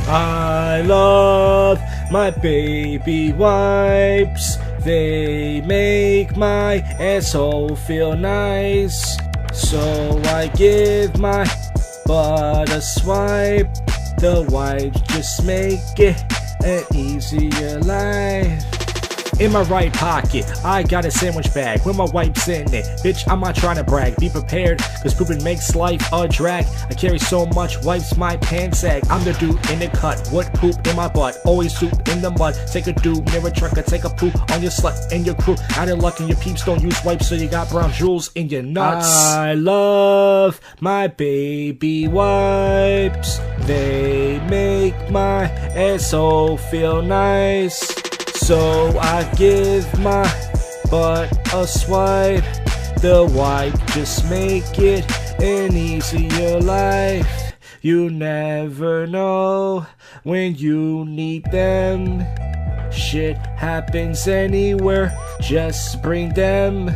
I love my baby wipes. They make my asshole feel nice. So I give my butt a swipe. The wipes just make it an easier life. In my right pocket, I got a sandwich bag with my wipes in it. Bitch, I'm not trying to brag. Be prepared, cause pooping makes life a drag. I carry so much wipes, my pants sag. I'm the dude in the cut, what poop in my butt. Always soup in the mud. Take a dude near a truck, or take a poop on your slut and your crew. Out of luck and your peeps don't use wipes, so you got brown jewels in your nuts. I love my baby wipes. They make my asshole feel nice. So I give my butt a swipe. The wipe just make it an easier life. You never know when you need them. Shit happens anywhere, just bring them.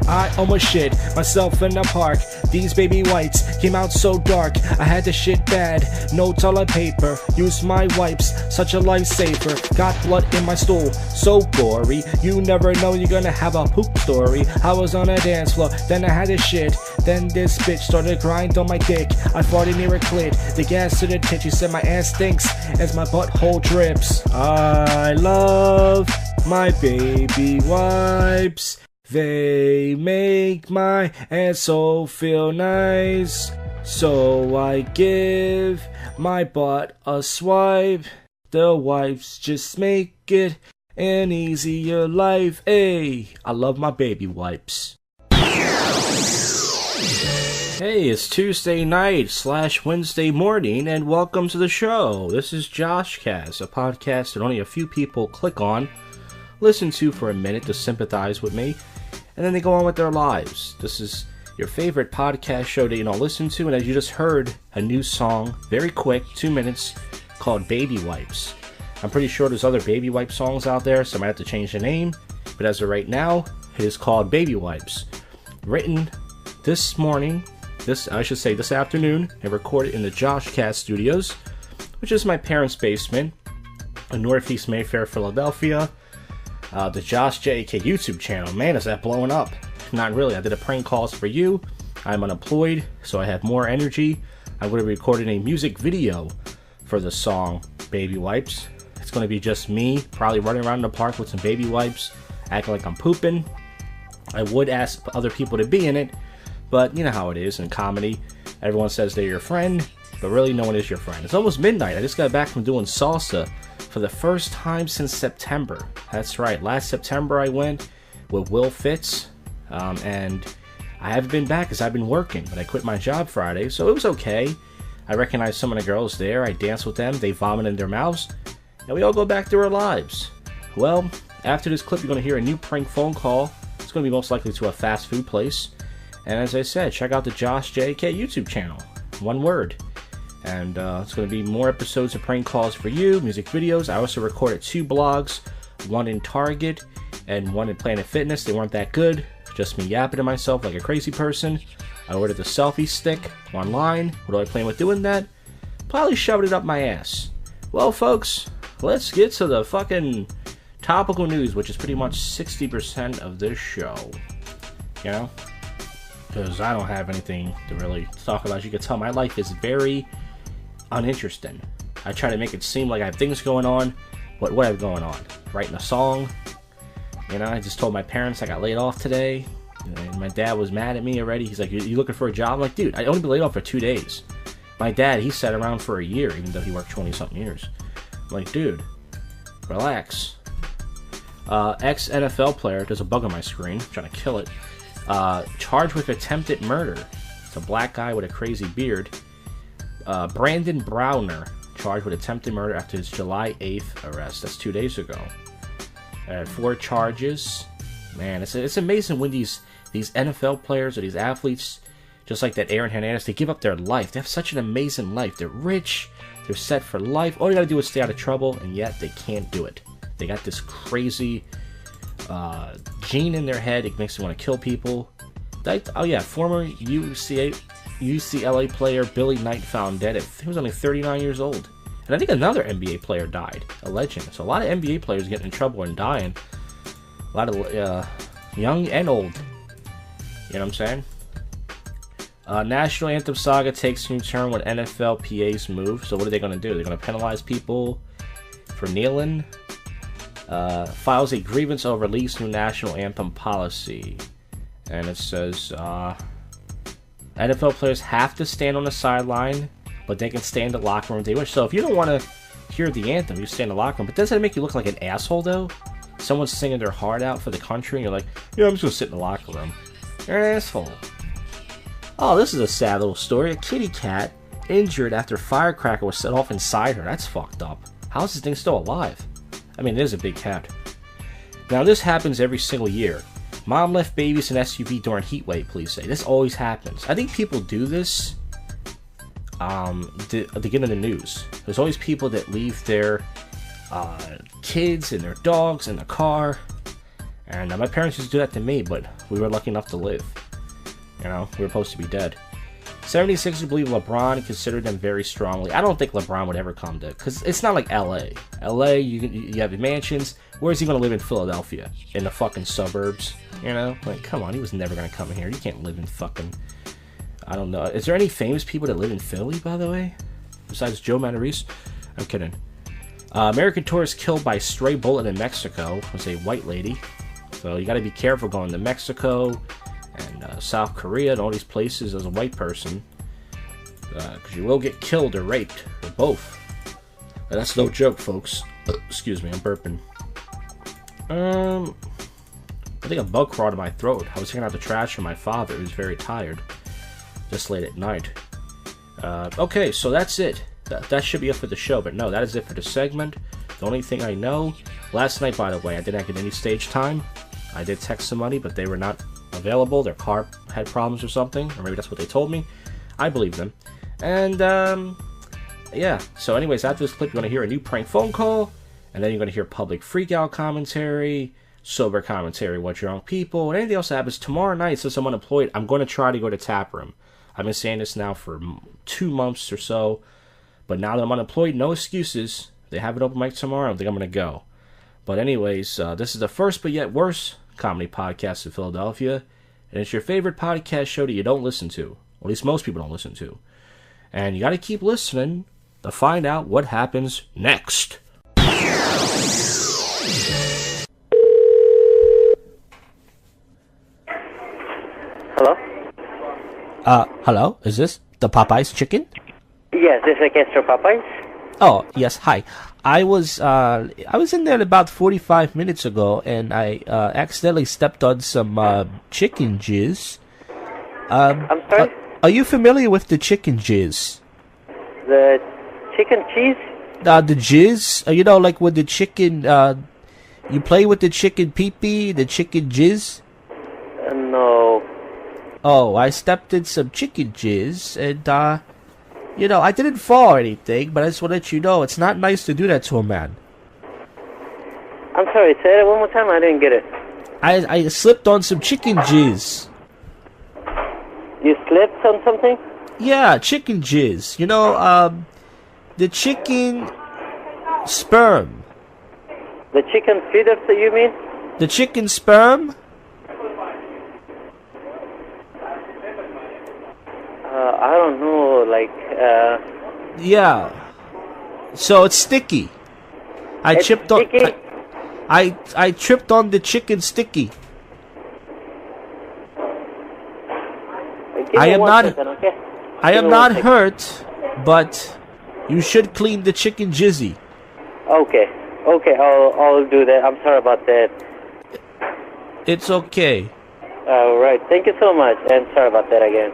I almost shit myself in the park. These baby wipes came out so dark. I had to shit bad, no toilet paper. Use my wipes, such a lifesaver. Got blood in my stool, so gory. You never know, you're gonna have a poop story. I was on a dance floor, then I had to shit. Then this bitch started to grind on my dick. I farted near a clit, the gas to the tit. She said my ass stinks as my butthole drips. I love my baby wipes. They make my asshole feel nice. So I give my butt a swipe. The wipes just make it an easier life. Hey, I love my baby wipes. Hey, it's Tuesday night / Wednesday morning, and welcome to the show. This is JoshCast, a podcast that only a few people click on, listen to for a minute to sympathize with me, and then they go on with their lives. This is your favorite podcast show that you don't listen to, and as you just heard, a new song, very quick, 2 minutes, called Baby Wipes. I'm pretty sure there's other Baby Wipe songs out there, so I might have to change the name, but as of right now, it is called Baby Wipes. Written this morning, this afternoon, and recorded in the JoshCast studios, which is my parents' basement in Northeast Mayfair, Philadelphia. The Josh JK YouTube channel. Man, is that blowing up. Not really. I did a prank calls for you. I'm unemployed, so I have more energy. I would have recorded a music video for the song Baby Wipes. It's going to be just me, probably running around in the park with some baby wipes, acting like I'm pooping. I would ask other people to be in it, but you know how it is in comedy. Everyone says they're your friend, but really no one is your friend. It's almost midnight. I just got back from doing salsa for the first time since September. That's right, last September I went with Will Fitz, and I haven't been back because I've been working, but I quit my job Friday, so it was okay. I recognized some of the girls there, I danced with them, they vomited in their mouths, and we all go back to our lives. Well, after this clip you're going to hear a new prank phone call. It's going to be most likely to a fast food place, and as I said, check out the Josh JK YouTube channel, one word. And it's going to be more episodes of prank calls for you, music videos. I also recorded 2 blogs, one in Target and one in Planet Fitness. They weren't that good, just me yapping to myself like a crazy person. I ordered the selfie stick online. What do I plan with doing that? Probably shoved it up my ass. Well, folks, let's get to the fucking topical news, which is pretty much 60% of this show. You know? Because I don't have anything to really talk about. As you can tell, my life is very uninteresting. I try to make it seem like I have things going on, but what I have going on? Writing a song. You know, I just told my parents I got laid off today, and my dad was mad at me already. He's like, you looking for a job? I'm like, dude, I only been laid off for 2 days. My dad, he sat around for a year, even though he worked 20-something years. I'm like, dude, relax. Ex-NFL player, there's a bug on my screen, I'm trying to kill it, charged with attempted murder. It's a black guy with a crazy beard. Brandon Browner, charged with attempted murder after his July 8th arrest. That's 2 days ago. 4 charges. Man, it's amazing when these NFL players or these athletes, just like that Aaron Hernandez, they give up their life. They have such an amazing life. They're rich. They're set for life. All you gotta do is stay out of trouble, and yet they can't do it. They got this crazy gene in their head. It makes them want to kill people. Former UCLA player Billy Knight found dead. He was only 39 years old And I think another NBA player died, a legend. So a lot of NBA players getting in trouble and dying. A lot of young and old. You know what I'm saying? National Anthem saga takes a new turn when NFL PAs move. So what are they going to do? They're going to penalize people for kneeling. Files a grievance over league's new National Anthem policy. And it says, NFL players have to stand on the sideline, but they can stay in the locker room if they wish. So if you don't want to hear the anthem, you stay in the locker room. But doesn't it make you look like an asshole, though? Someone's singing their heart out for the country, and you're like, yeah, I'm just going to sit in the locker room. You're an asshole. Oh, this is a sad little story. A kitty cat injured after a firecracker was set off inside her. That's fucked up. How is this thing still alive? I mean, it is a big cat. Now, this happens every single year. Mom left babies in SUV during heat wave, please say. This always happens. I think people do this to get in the news. There's always people that leave their kids and their dogs in the car. And my parents used to do that to me, but we were lucky enough to live. You know, we were supposed to be dead. 76ers believe LeBron considered them very strongly. I don't think LeBron would ever come to, because it's not like LA. LA, you have the mansions. Where's he going to live in Philadelphia? In the fucking suburbs? You know? Like, come on, he was never going to come here. You can't live in fucking... I don't know. Is there any famous people that live in Philly, by the way? Besides Joe Matarese? I'm kidding. American tourist killed by stray bullet in Mexico was a white lady. So you got to be careful going to Mexico and South Korea and all these places as a white person, because you will get killed or raped, or both. And that's no joke, folks. Excuse me, I'm burping. I think a bug crawled in my throat. I was taking out the trash for my father, who's very tired, just late at night. Okay, so that's it. That should be it for the show, but no, that is it for the segment. The only thing I know, last night, by the way, I did not get any stage time. I did text somebody, but they were not available. Their car had problems or something, or maybe that's what they told me. I believe them. And yeah, so anyways, after this clip, you're going to hear a new prank phone call, and then you're going to hear public freakout commentary, sober commentary, what drunk people, and anything else that happens. Tomorrow night, since I'm unemployed, I'm going to try to go to Tap Room. I've been saying this now for 2 months or so, but now that I'm unemployed, no excuses. They have an open mic tomorrow. I think I'm going to go. But anyways, this is the first but yet worse comedy podcast in Philadelphia, and it's your favorite podcast show that you don't listen to, or at least most people don't listen to. And you got to keep listening to find out what happens next. Hello? Hello? Is this the Popeye's chicken? Yes, this is Castro Popeyes. Oh, yes, hi. I was in there about 45 minutes ago, and I accidentally stepped on some chicken jizz. I'm sorry? Are you familiar with the chicken jizz? The chicken cheese? The jizz? You know, like with the chicken, you play with the chicken pee-pee, the chicken jizz? No. Oh, I stepped in some chicken jizz, and, you know, I didn't fall or anything, but I just want to let you know, it's not nice to do that to a man. I'm sorry, say it one more time, I didn't get it. I slipped on some chicken jizz. You slipped on something? Yeah, chicken jizz. You know, the chicken sperm. The chicken feeders, you mean? The chicken sperm? I don't know, like, Yeah. So it's sticky. I tripped on the chicken sticky. I am not second, okay? I am not hurt, but you should clean the chicken jizzy. Okay, I'll do that. I'm sorry about that. It's okay. Alright, thank you so much, and sorry about that again.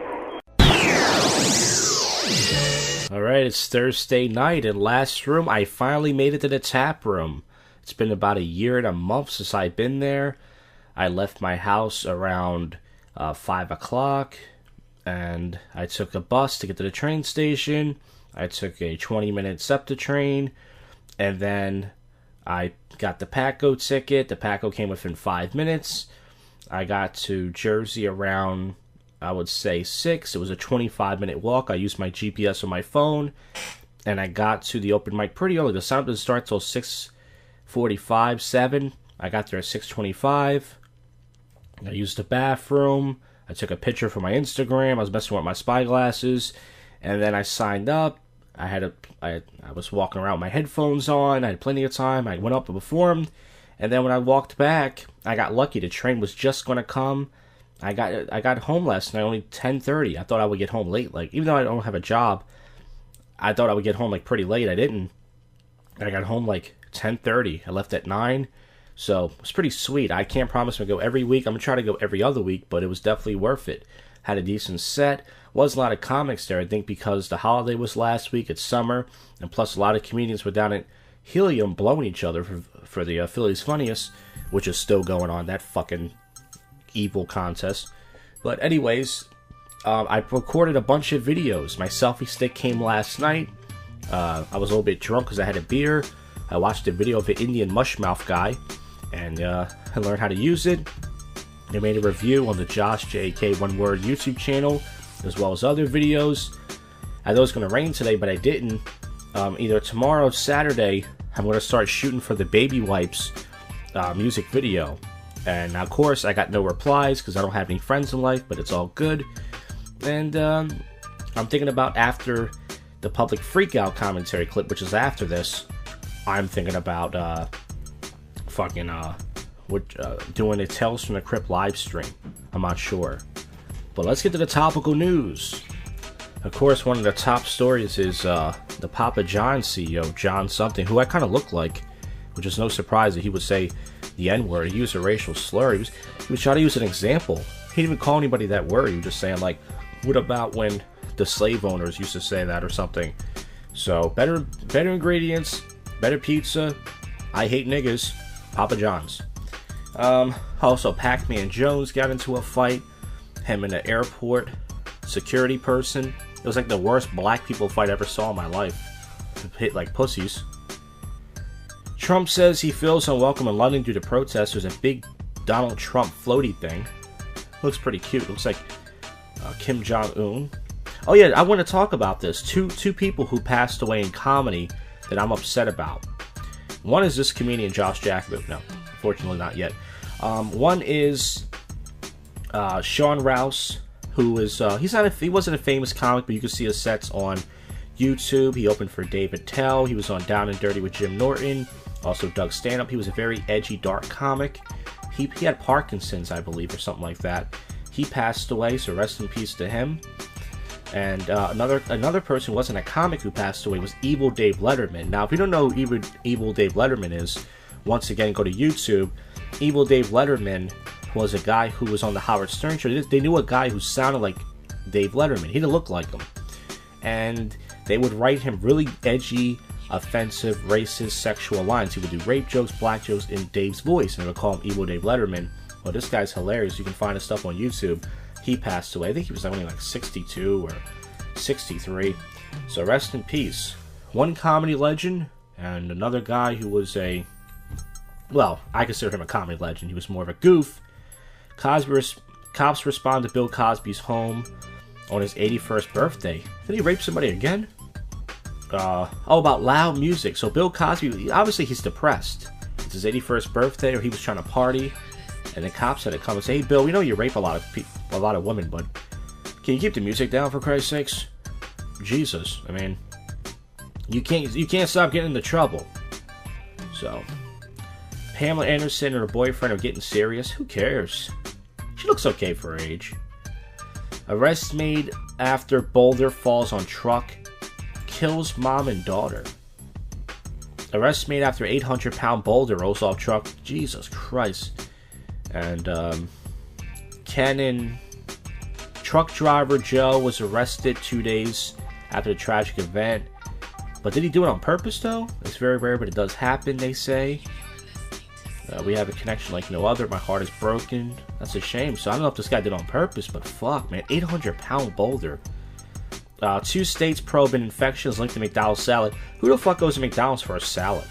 Alright, it's Thursday night, and last room, I finally made it to the Tap Room. It's been about a year and a month since I've been there. I left my house around 5 o'clock, and I took a bus to get to the train station. I took a 20-minute SEPTA train, and then I got the PATCO ticket. The PATCO came within 5 minutes. I got to Jersey around, I would say, 6. It was a 25-minute walk. I used my GPS on my phone, and I got to the open mic pretty early. The sound didn't start till 6:45, 7. I got there at 6:25. I used the bathroom. I took a picture for my Instagram. I was messing with my spy glasses, and then I signed up. I was walking around with my headphones on. I had plenty of time. I went up and performed, and then when I walked back, I got lucky. The train was just gonna come. I got home last night only 10:30. I thought I would get home late. Like, even though I don't have a job, I thought I would get home like pretty late. I didn't. I got home like 10:30. I left at 9. So it's pretty sweet. I can't promise I'm going to go every week. I'm going to try to go every other week, but it was definitely worth it. Had a decent set. Wasn't a lot of comics there, I think, because the holiday was last week. It's summer. And plus, a lot of comedians were down at Helium blowing each other for the Philly's Funniest, which is still going on. That fucking evil contest. But anyways, I recorded a bunch of videos. My selfie stick came last night. I was a little bit drunk because I had a beer. I watched a video of an Indian mushmouth guy, and I learned how to use it. I made a review on the Josh JK One Word YouTube channel, as well as other videos. I thought it was going to rain today, but I didn't. Either tomorrow or Saturday, I'm going to start shooting for the Baby Wipes music video. And of course, I got no replies because I don't have any friends in life, but it's all good. And I'm thinking about after the public freakout commentary clip, which is after this, I'm thinking about doing a Tales from the Crypt live stream. I'm not sure. But let's get to the topical news. Of course, one of the top stories is the Papa John's CEO, John something, who I kind of look like, which is no surprise that he would say the N-word. He used a racial slur. He was trying to use an example. He didn't even call anybody that word. He was just saying, like, what about when the slave owners used to say that or something? So, better ingredients, better pizza. I hate niggas. Papa John's. Also, Pac-Man Jones got into a fight. Him in an airport security person. It was like the worst black people fight I ever saw in my life. Hit like pussies. Trump says he feels unwelcome in London due to protests. There's a big Donald Trump floaty thing. Looks pretty cute. Looks like Kim Jong-un. Oh yeah, I want to talk about this. Two people who passed away in comedy that I'm upset about. One is this comedian Josh Jak'd. No, unfortunately not yet. One is Sean Rouse, who is he wasn't a famous comic, but you can see his sets on YouTube. He opened for Dave Attell. He was on Down and Dirty with Jim Norton. Also Doug Stanhope. He was a very edgy, dark comic. He had Parkinson's, I believe, or something like that. He passed away, so rest in peace to him. And another person who wasn't a comic who passed away was Evil Dave Letterman. Now, if you don't know who Evil Dave Letterman is, once again, go to YouTube. Evil Dave Letterman was a guy who was on the Howard Stern show. They knew a guy who sounded like Dave Letterman. He didn't look like him. And they would write him really edgy, offensive, racist, sexual lines. He would do rape jokes, black jokes in Dave's voice, and they would call him Evil Dave Letterman. Well, this guy's hilarious. You can find his stuff on YouTube. He passed away. I think he was only like 62 or 63. So rest in peace. One comedy legend, and another guy who was well, I consider him a comedy legend. He was more of a goof. Cops respond to Bill Cosby's home on his 81st birthday. Did he rape somebody again? About loud music. So Bill Cosby, obviously he's depressed. It's his 81st birthday, or he was trying to party, and the cops had to come and say, "Hey, Bill, we know you rape a lot of women, but can you keep the music down for Christ's sakes?" Jesus, I mean, you can't stop getting into trouble. So, Pamela Anderson and her boyfriend are getting serious. Who cares? She looks okay for her age. Arrest made after boulder falls on truck. Kills mom and daughter. Arrest made after 800-pound boulder rolls off truck. Jesus Christ. And Cannon truck driver Joe was arrested 2 days after the tragic event. But did he do it on purpose though? It's very rare, but it does happen, they say. We have a connection like no other. My heart is broken. That's a shame. So I don't know if this guy did it on purpose, but fuck, man. 800-pound boulder. 2 states probe an infection is linked to McDonald's salad. Who the fuck goes to McDonald's for a salad?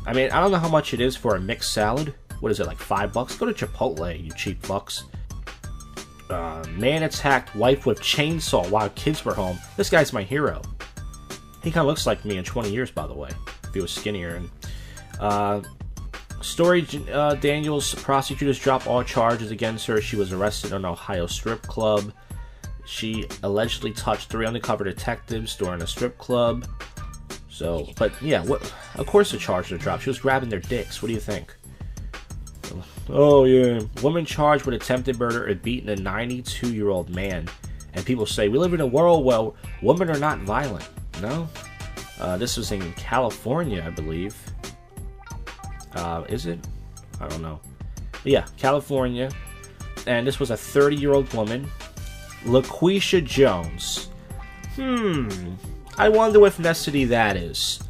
I mean, I don't know how much it is for a mixed salad. What is it, like $5? Go to Chipotle, you cheap fucks. Man attacked wife with chainsaw while kids were home. This guy's my hero. He kind of looks like me in 20 years, by the way, if he was skinnier. And Story Daniels, prosecutors drop all charges against her. She was arrested in an Ohio strip club. She allegedly touched 3 undercover detectives during a strip club. So, but yeah, of course the charges are dropped. She was grabbing their dicks. What do you think? Oh, yeah. Woman charged with attempted murder and beating a 92-year-old man. And people say, we live in a world where women are not violent. No? This was in California, I believe. Is it? I don't know. But yeah, California. And this was a 30-year-old woman. LaQuisha Jones. I wonder what ethnicity that is.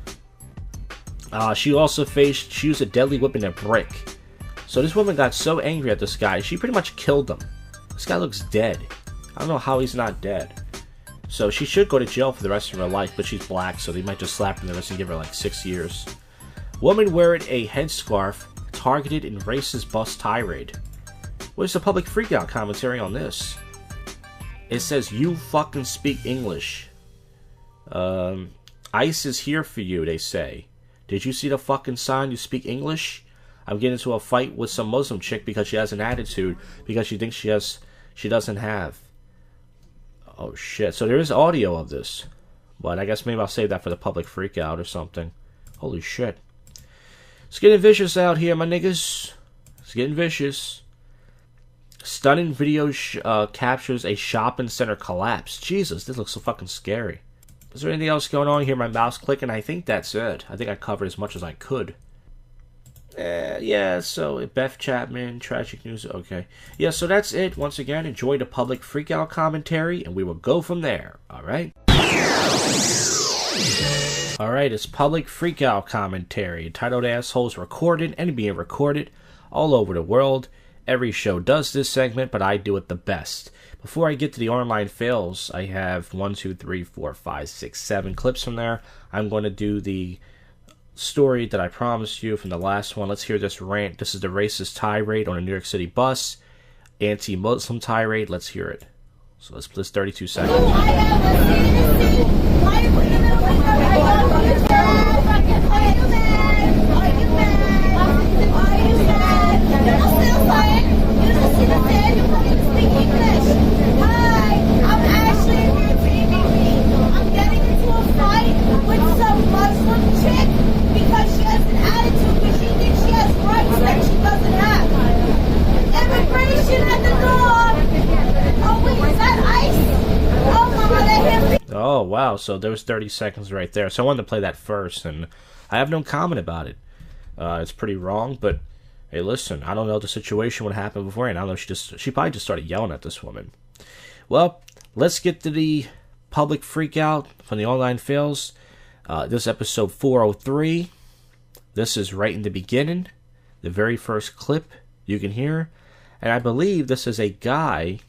She also she used a deadly weapon, a brick. So this woman got so angry at this guy, she pretty much killed him. This guy looks dead. I don't know how he's not dead. So she should go to jail for the rest of her life, but she's black, so they might just slap her in the wrist and give her like 6 years. Woman wearing a headscarf targeted in racist bus tirade. What is the public freakout commentary on this? It says, you fucking speak English. ICE is here for you, they say. Did you see the fucking sign? You speak English? I'm getting into a fight with some Muslim chick because she has an attitude because she thinks she doesn't have. Oh shit. So there is audio of this. But I guess maybe I'll save that for the public freakout or something. Holy shit. It's getting vicious out here, my niggas. It's getting vicious. Stunning video captures a shopping center collapse. Jesus, this looks so fucking scary. Is there anything else going on here? My mouse clicking? I think that's it. I think I covered as much as I could. Yeah, so Beth Chapman, tragic news. Okay. Yeah, so that's it. Once again, enjoy the public freakout commentary, and we will go from there. Alright? Alright, it's public freakout commentary. Entitled Assholes Recorded and being recorded all over the world. Every show does this segment, but I do it the best. Before I get to the online fails, I have 1, 2, 3, 4, 5, 6, 7 clips from there. I'm going to do the story that I promised you from the last one. Let's hear this rant. This is the racist tirade on a New York City bus. Anti-Muslim tirade. Let's hear it. So let's play 32 seconds. Oh, wow. So there was 30 seconds right there. So I wanted to play that first, and I have no comment about it. It's pretty wrong, but hey, listen, I don't know the situation would happen before, and I don't know, she probably just started yelling at this woman. Well, let's get to the public freakout from the online fails. This is episode 403. This is right in the beginning, the very first clip you can hear, and I believe this is a guy,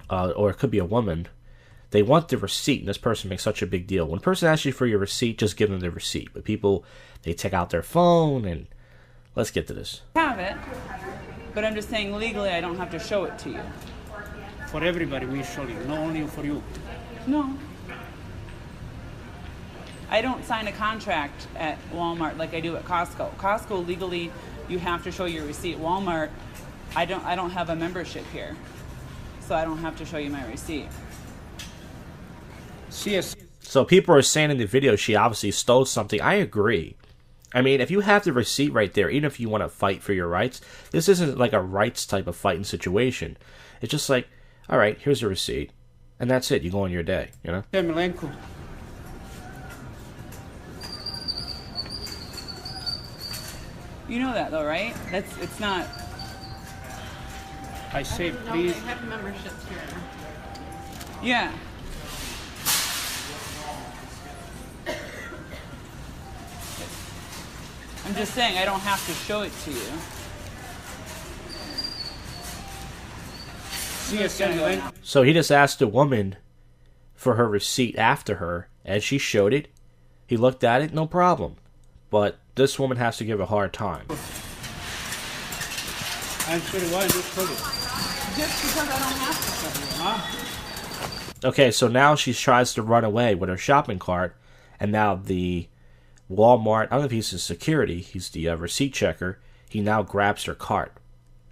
or it could be a woman. They want the receipt, and this person makes such a big deal. When a person asks you for your receipt, just give them the receipt. But people, they take out their phone, and let's get to this. I have it, but I'm just saying legally I don't have to show it to you. For everybody we show you, not only for you. No. I don't sign a contract at Walmart like I do at Costco. Costco, legally, you have to show your receipt. Walmart, I don't have a membership here, so I don't have to show you my receipt. Yes. So people are saying in the video she obviously stole something. I agree. I mean, if you have the receipt right there, even if you want to fight for your rights, this isn't like a rights type of fighting situation. It's just like, all right, here's the receipt, and that's it. You go on your day, you know? Yeah, Milenko. You know that though, right? It's not. I say, No, please. they have memberships here. Yeah. I'm just saying I don't have to show it to you. Yes, Milenko. So he just asked a woman for her receipt after her, and she showed it. He looked at it, no problem. But this woman has to give a hard time. I'm sorry, why not show it? Just because I don't have to show you. Huh? Okay, so now she tries to run away with her shopping cart, and now the Walmart, I don't know if he's the security, he's the receipt checker, he now grabs her cart,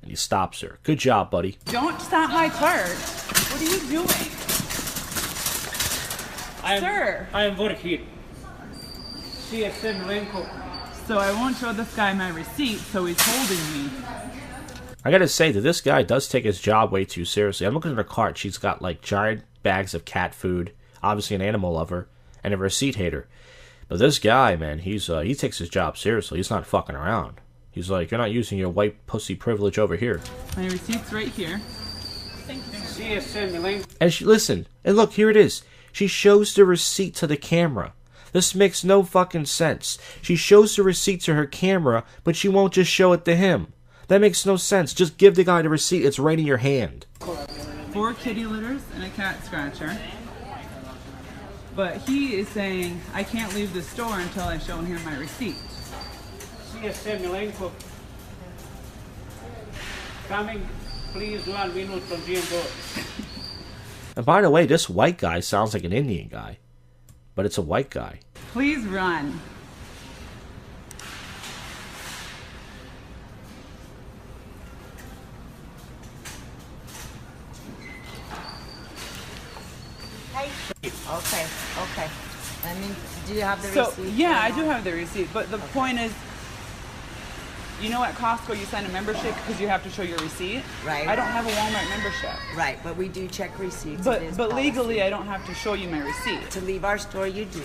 and he stops her. Good job, buddy. Don't stop my cart. What are you doing? Sir. I am working. CSM Lenko. So I won't show this guy my receipt, so he's holding me. I gotta say that this guy does take his job way too seriously. I'm looking at her cart. She's got like giant bags of cat food, obviously an animal lover, and a receipt hater. But this guy, man, he takes his job seriously. He's not fucking around. He's like, you're not using your white pussy privilege over here. My receipt's right here. Thank you. CSM Lenko. And she, listen, and look, here it is. She shows the receipt to the camera. This makes no fucking sense. She shows the receipt to her camera, but she won't just show it to him. That makes no sense. Just give the guy the receipt. It's right in your hand. 4 kitty litters and a cat scratcher. But he is saying, I can't leave the store until I show him my receipt. CSM Lenko. Coming, please, 1 minute from GM. And by the way, this white guy sounds like an Indian guy. But it's a white guy. Please run. Okay. I mean, do you have the So, receipt? yeah, I do have the receipt. But the point is, you know at Costco you sign a membership because you have to show your receipt? Right. I don't have a Walmart membership. Right, but we do check receipts. But It is but policy. legally I don't have to show you my receipt. To leave our store, you do.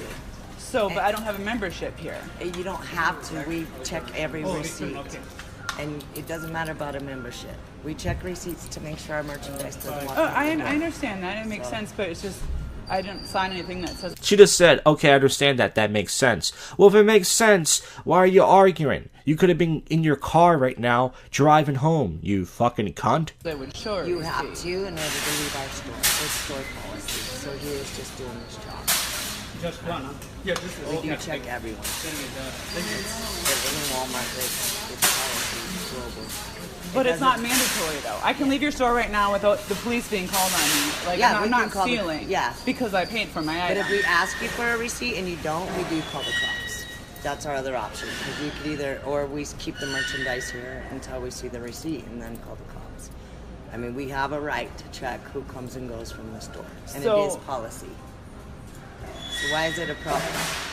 So, but I don't have a membership here. You don't have to. We check every Oh, receipt. okay. And it doesn't matter about a membership. We check receipts to make sure our merchandise doesn't walk Oh, out I the door. understand that. It makes sense, but it's just, I didn't sign anything that says... She just said, okay, I understand that. That makes sense. Well, if it makes sense, why are you arguing? You could have been in your car right now, driving home, you fucking cunt. They would show a You receipt. have to in order to leave our store. It's store policy. So he is just doing his job. Just one, huh? Yeah, this is We do check everyone. It's in Walmart. It's policy global. But it's not mandatory, though. I can leave your store right now without the police being called on me. Like, Yeah, I'm we not can call the- stealing. yeah. Because I paid for my But item. if we ask you for a receipt and you don't, we do call the cops. That's our other option. Because we could either, or we keep the merchandise here until we see the receipt and then call the cops. I mean, we have a right to check who comes and goes from the store. And So- it is policy. So why is it a problem?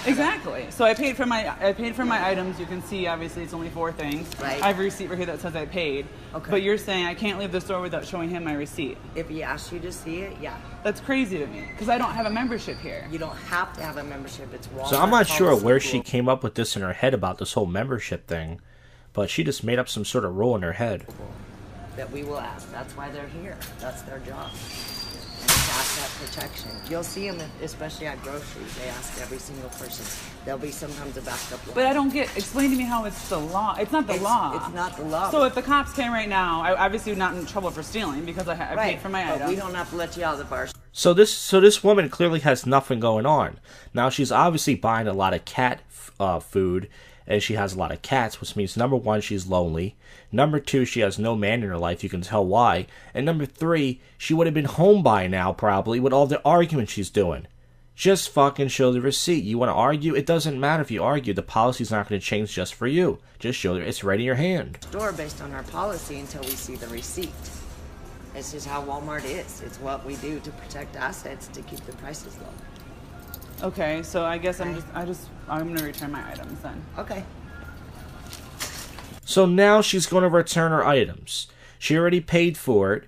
Exactly. So I paid for my items. You can see, obviously, it's only 4 things. Right. I have a receipt right here that says I paid. Okay. But you're saying I can't leave the store without showing him my receipt. If he asks you to see it, yeah. That's crazy to me because I don't have a membership here. You don't have to have a membership. It's Walmart. So I'm not sure policy where she rule. came up with this in her head about this whole membership thing, but she just made up some sort of rule in her head. That we will ask. That's why they're here. That's their job. And it's asset protection. You'll see them, especially at groceries. They ask every single person. There'll be sometimes a backed up line. But I don't get. Explain to me how it's the law. It's not the law. It's not the law. So if the cops came right now, I obviously not in trouble for stealing because I paid for my but item. we don't have to let you out of the bar. So this woman clearly has nothing going on. Now she's obviously buying a lot of cat food, and she has a lot of cats, which means number 1, she's lonely. Number 2, she has no man in her life. You can tell why. And number 3, she would have been home by now probably with all the arguing she's doing. Just fucking show the receipt. You want to argue? It doesn't matter if you argue. The policy's not going to change just for you. Just show it. It's right in your hand. Store based on our policy until we see the receipt. This is how Walmart is. It's what we do to protect assets to keep the prices low. Okay, so I guess I'm gonna return my items then. Okay. So now she's going to return her items. She already paid for it.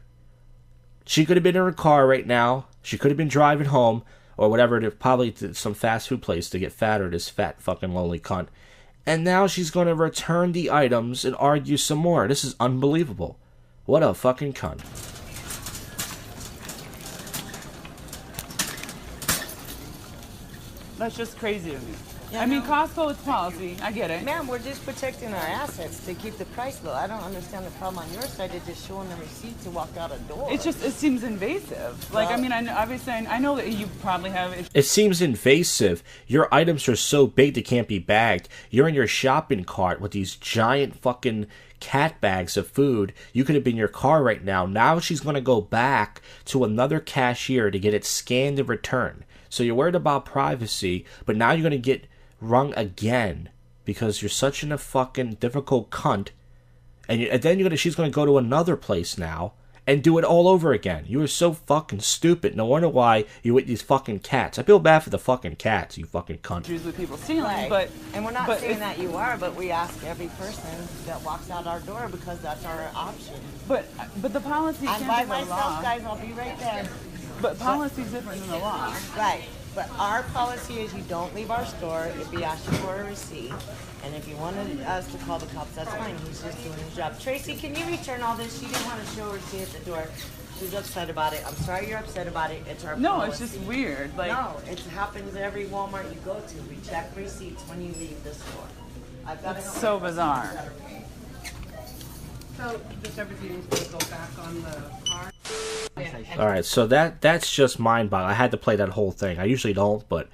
She could have been in her car right now. She could have been driving home or whatever, probably to some fast food place to get fatter, this fat fucking lonely cunt. And now she's going to return the items and argue some more. This is unbelievable. What a fucking cunt. That's just crazy to me. Yeah, I mean, no. Costco is policy. I get it. Ma'am, we're just protecting our assets to keep the price low. I don't understand the problem on your side of just showing the receipt to walk out a door. It seems invasive. Like, I Well- mean, I know that you probably have. It seems invasive. Your items are so big they can't be bagged. You're in your shopping cart with these giant fucking cat bags of food. You could have been in your car right now. Now she's going to go back to another cashier to get it scanned and returned. So you're worried about privacy, but now you're going to get rung again because you're such a fucking difficult cunt. And then she's going to go to another place now and do it all over again. You are so fucking stupid. No wonder why you with these fucking cats. I feel bad for the fucking cats, you fucking cunt. Usually people stealing, Right. And we're not but saying that you are, but we ask every person that walks out our door because that's our option. But the policy I'm can't by be the myself, law. guys. I'll be right there. But policy is different than the law. Right. But our policy is you don't leave our store if we ask you for a receipt. And if you wanted us to call the cops, that's fine. He's just doing his job. Tracy, can you return all this? She didn't want to show her receipt at the door. She's upset about it. I'm sorry you're upset about it. It's our No, policy. it's just weird. Like, No, it happens every Walmart you go to. We check receipts when you leave the store. I've got it's so bizarre. So just everything's gonna go back on the car? Alright, so that's just mind-boggling. I had to play that whole thing. I usually don't, but...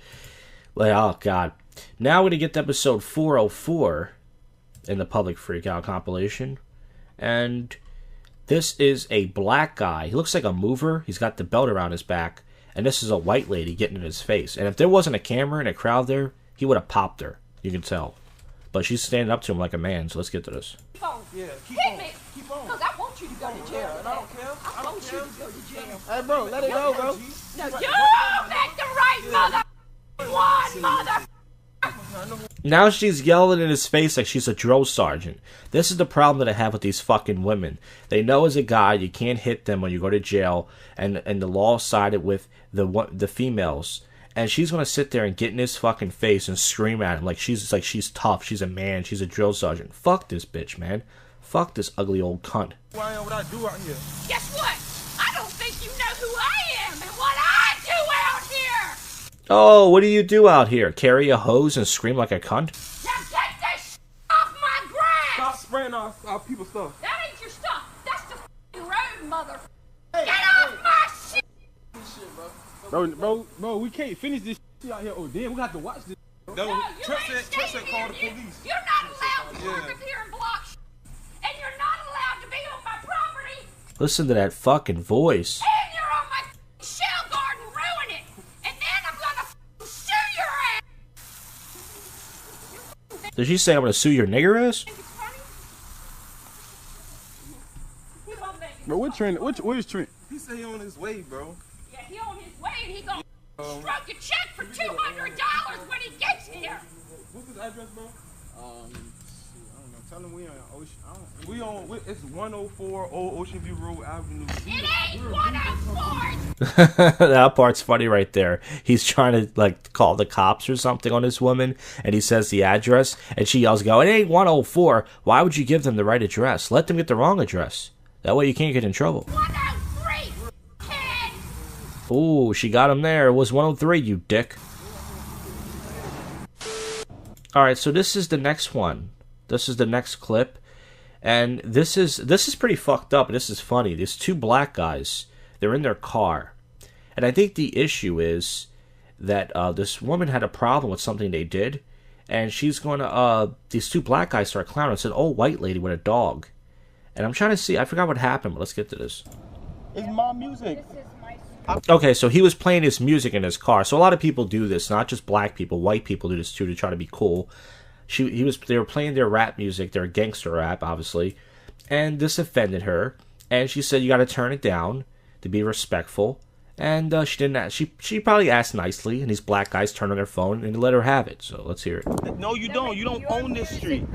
like, oh, God. Now we're going to get to episode 404 in the Public Freakout compilation. And this is a black guy. He looks like a mover. He's got the belt around his back. And this is a white lady getting in his face. And if there wasn't a camera and a crowd there, he would have popped her. You can tell. But she's standing up to him like a man, so let's get to this. Keep on. Yeah, keep Hit on. me. Keep on. Because I want you to go to jail. I don't care. I want you to go to jail. Hey, bro, let it go, bro. No, you make the right mother. One mother. Now she's yelling in his face like she's a drill sergeant. This is the problem that I have with these fucking women. They know as a guy you can't hit them when you go to jail, and the law sided with the females. And she's gonna sit there and get in his fucking face and scream at him like she's tough, she's a man, she's a drill sergeant. Fuck this bitch, man. Fuck this ugly old cunt. Why what I do out here? Guess what? I don't think you know who I am and what I do out here. Oh, what do you do out here? Carry a hose and scream like a cunt? Now get this off my Stop grass. spraying our people's stuff. That ain't your stuff. That's the road, mother. Hey, Get off my shit. Bro, we can't finish this shit out here. Oh, damn, we got to watch this. No, you ain't staying call the here. police. You're not allowed to park up here and block shit. And you're not allowed to be on my property. Listen to that fucking voice. And you're on my shell garden, ruin it. And then I'm gonna sue your ass. Did she say I'm gonna sue your nigger ass? Think it's funny? Keep on making Bro, what fun. Trent? Where's Trent? He said he on his way, bro. Yeah, he on his way and he gonna stroke a check for $200 when he gets here. What's his address, bro? I don't know. Tell him we on Ocean. It's 104 Old Ocean View Road Avenue. It ain't 104. That part's funny right there. He's trying to like call the cops or something on this woman, and he says the address, and she yells, "Go! It ain't 104. Why would you give them the right address? Let them get the wrong address. That way you can't get in trouble." 103, kid. Ooh, she got him there. It was 103, you dick. Alright, so this is the next one. This is the next clip. And this is pretty fucked up. This is funny. There's two black guys. They're in their car. And I think the issue is that this woman had a problem with something they did. And she's going to... these two black guys start clowning. It's an old white lady with a dog. And I'm trying to see... I forgot what happened, but let's get to this. It's my music. Okay, so he was playing his music in his car. So a lot of people do this, not just black people, white people do this too to try to be cool. They were playing their rap music, their gangster rap, obviously, and this offended her. And she said, "You got to turn it down to be respectful." And she didn't. She probably asked nicely, and these black guys turned on their phone and let her have it. So let's hear it. No, you don't. You don't own this street.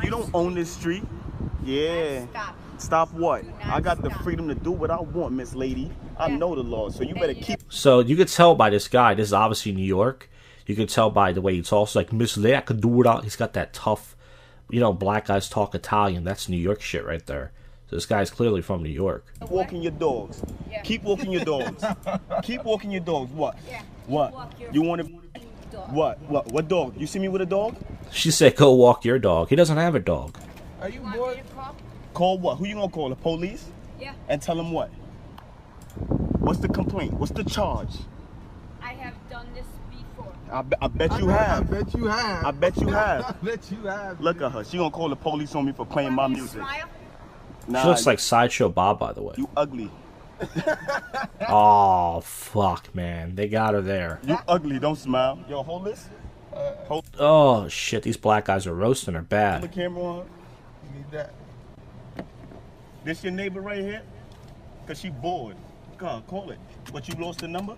You don't own this street. Yeah. Stop what? I got the freedom to do what I want, Miss Lady. I know the law, so you better keep. So you could tell by this guy. This is obviously New York. You can tell by the way he talks, like, "Miss Lady, I could do what I..." He's got that tough, black guys talk Italian. That's New York shit right there. So this guy's clearly from New York. Keep walking your dogs. Keep walking your dogs. Keep walking your dogs. What? What? You want to... What? What dog? You see me with a dog? She said, "Go walk your dog." He doesn't have a dog. Are you bored? Call what? Who you gonna call? The police? Yeah. And tell them what? What's the complaint? What's the charge? I have done this before. I bet you have. I bet you have. I bet you have. I bet you have. Look at her. She gonna call the police on me for playing my music. Nah, She looks like Sideshow Bob, by the way. you ugly. Oh, fuck, man. They got her there. You ugly. Don't smile. Yo, hold this. Hold Oh, shit. These black guys are roasting her the bad. camera on. You need that. This your neighbor right here? Cause she bored. Come on, call it. But you lost the number?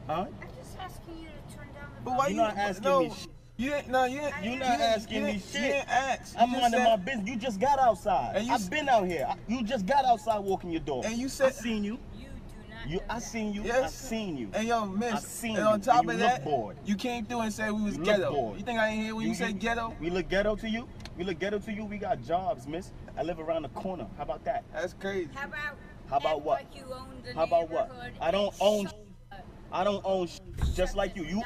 Huh? I'm just asking you to turn down the But why You're you not asking no, me shit. You ain't, no, you ain't, You're not asking me You shit. didn't ask. I'm You just minding said- my business. You just got outside. And you I've been out here. You just got outside walking your dog. And you I said- seen you. You do not. You, I seen you. I Yes. seen you. And yo, I miss, seen and on you, top and of you look that, bored. you came through and said we was You look ghetto. bored. You think I ain't hear when you said ghetto? We look ghetto to you? We look ghetto to you? We got jobs, miss. I live around the corner. How about that? That's crazy. How about? How about act what? Like you own the How about what? neighborhood I don't and own. shut up. I don't own just like you. You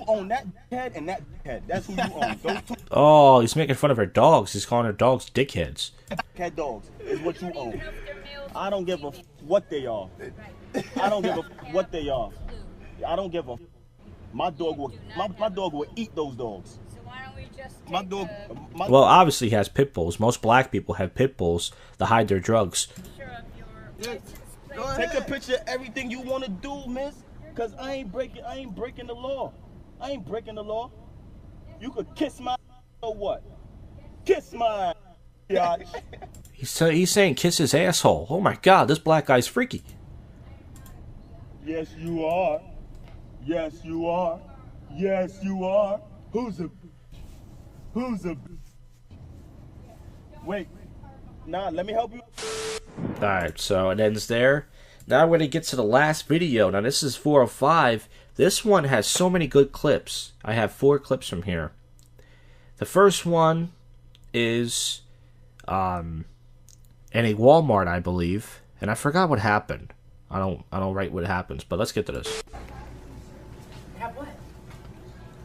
own that head and that head. That's who you own. Those two Oh, he's making fun of her dogs. He's calling her dogs dickheads. cat dogs is what you You don't own. even know if they're males I or don't give a females. what they are. Right. I don't give a what they are. Blue. I don't give a. My dog will. My dog will eat those dogs. So why don't we just take My dog. a My, Well, obviously he has pit bulls. Most black people have pit bulls to hide their drugs. picture of your Yeah. license plate? Go Take a ahead. picture of everything you want to do, miss. Cause I ain't breaking the law. I ain't breaking the law. You could kiss my or what? Kiss my yacht. He's saying kiss his asshole. Oh my god, this black guy's freaky. Yes, you are. Yes, you are. Yes, you are. Who's a? Who's a? Wait. Nah, let me help you. Alright, so it ends there. Now we're going to get to the last video. Now this is 405. This one has so many good clips. I have 4 clips from here. The first one is in a Walmart, I believe. And I forgot what happened. I don't write what happens, but let's get to this. Have what?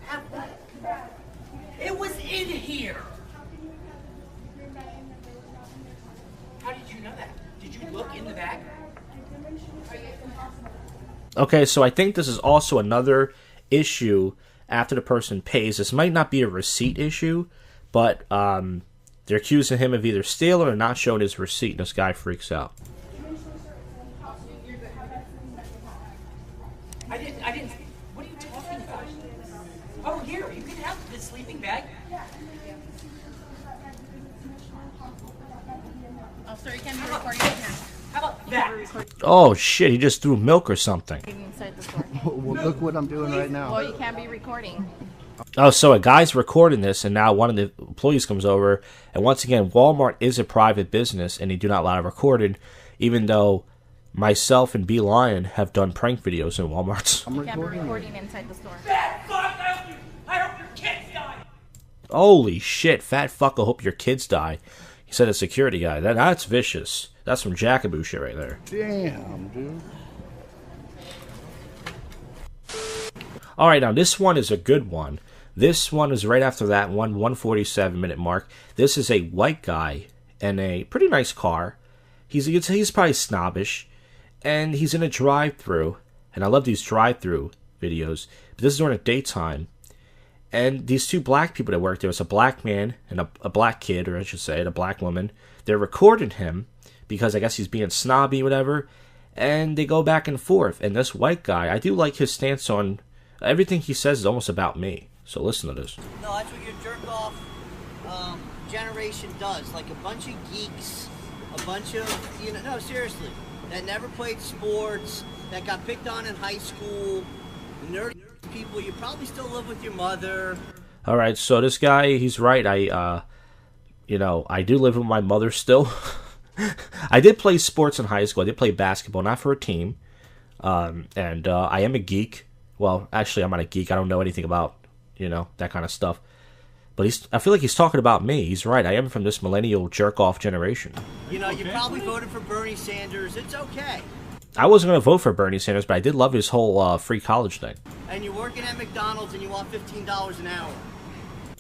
Have what? It was in here. How did you know that? Did you look in the bag? Okay, so I think this is also another issue after the person pays. This might not be a receipt issue, but they're accusing him of either stealing or not showing his receipt, and this guy freaks out. I didn't. What are you talking about? Oh, here, you can have this sleeping bag. Oh, sir, you can't be recording right now. How about that? Oh shit, he just threw milk or something. Inside the store. Well, look what I'm doing right now. Well, you can't be recording. Oh, so a guy's recording this, and now one of the employees comes over, and once again, Walmart is a private business, and they do not allow it recorded, even though myself and B Lion have done prank videos in Walmarts. I'm You can't be recording. recording inside the store. That fuck! I hope your kids die. Holy shit, fat fuck, I hope your kids die. He said a security guy. That's vicious. That's some Jak'd shit right there. Damn, dude. Alright, now this one is a good one. This one is right after that one, 147-minute mark. This is a white guy in a pretty nice car. He's probably snobbish, and he's in a drive-thru. And I love these drive-thru videos. But this is during the daytime. And these 2 black people that work there, it's a black man and a black kid, or I should say, a black woman. They're recording him because I guess he's being snobby, whatever. And they go back and forth. And this white guy, I do like his stance on everything he says is almost about me. So listen to this. No, that's what your jerk-off generation does. Like a bunch of geeks, a bunch of, no, seriously, that never played sports, that got picked on in high school, nerdy people. You probably still live with your mother. Alright, so this guy, he's right. I do live with my mother still. I did play sports in high school. I did play basketball, not for a team. And I am a geek. Well, actually, I'm not a geek. I don't know anything about, that kind of stuff. But I feel like he's talking about me. He's right. I am from this millennial jerk-off generation. You probably voted for Bernie Sanders. It's okay. I wasn't going to vote for Bernie Sanders, but I did love his whole free college thing. And you're working at McDonald's and you want $15 an hour.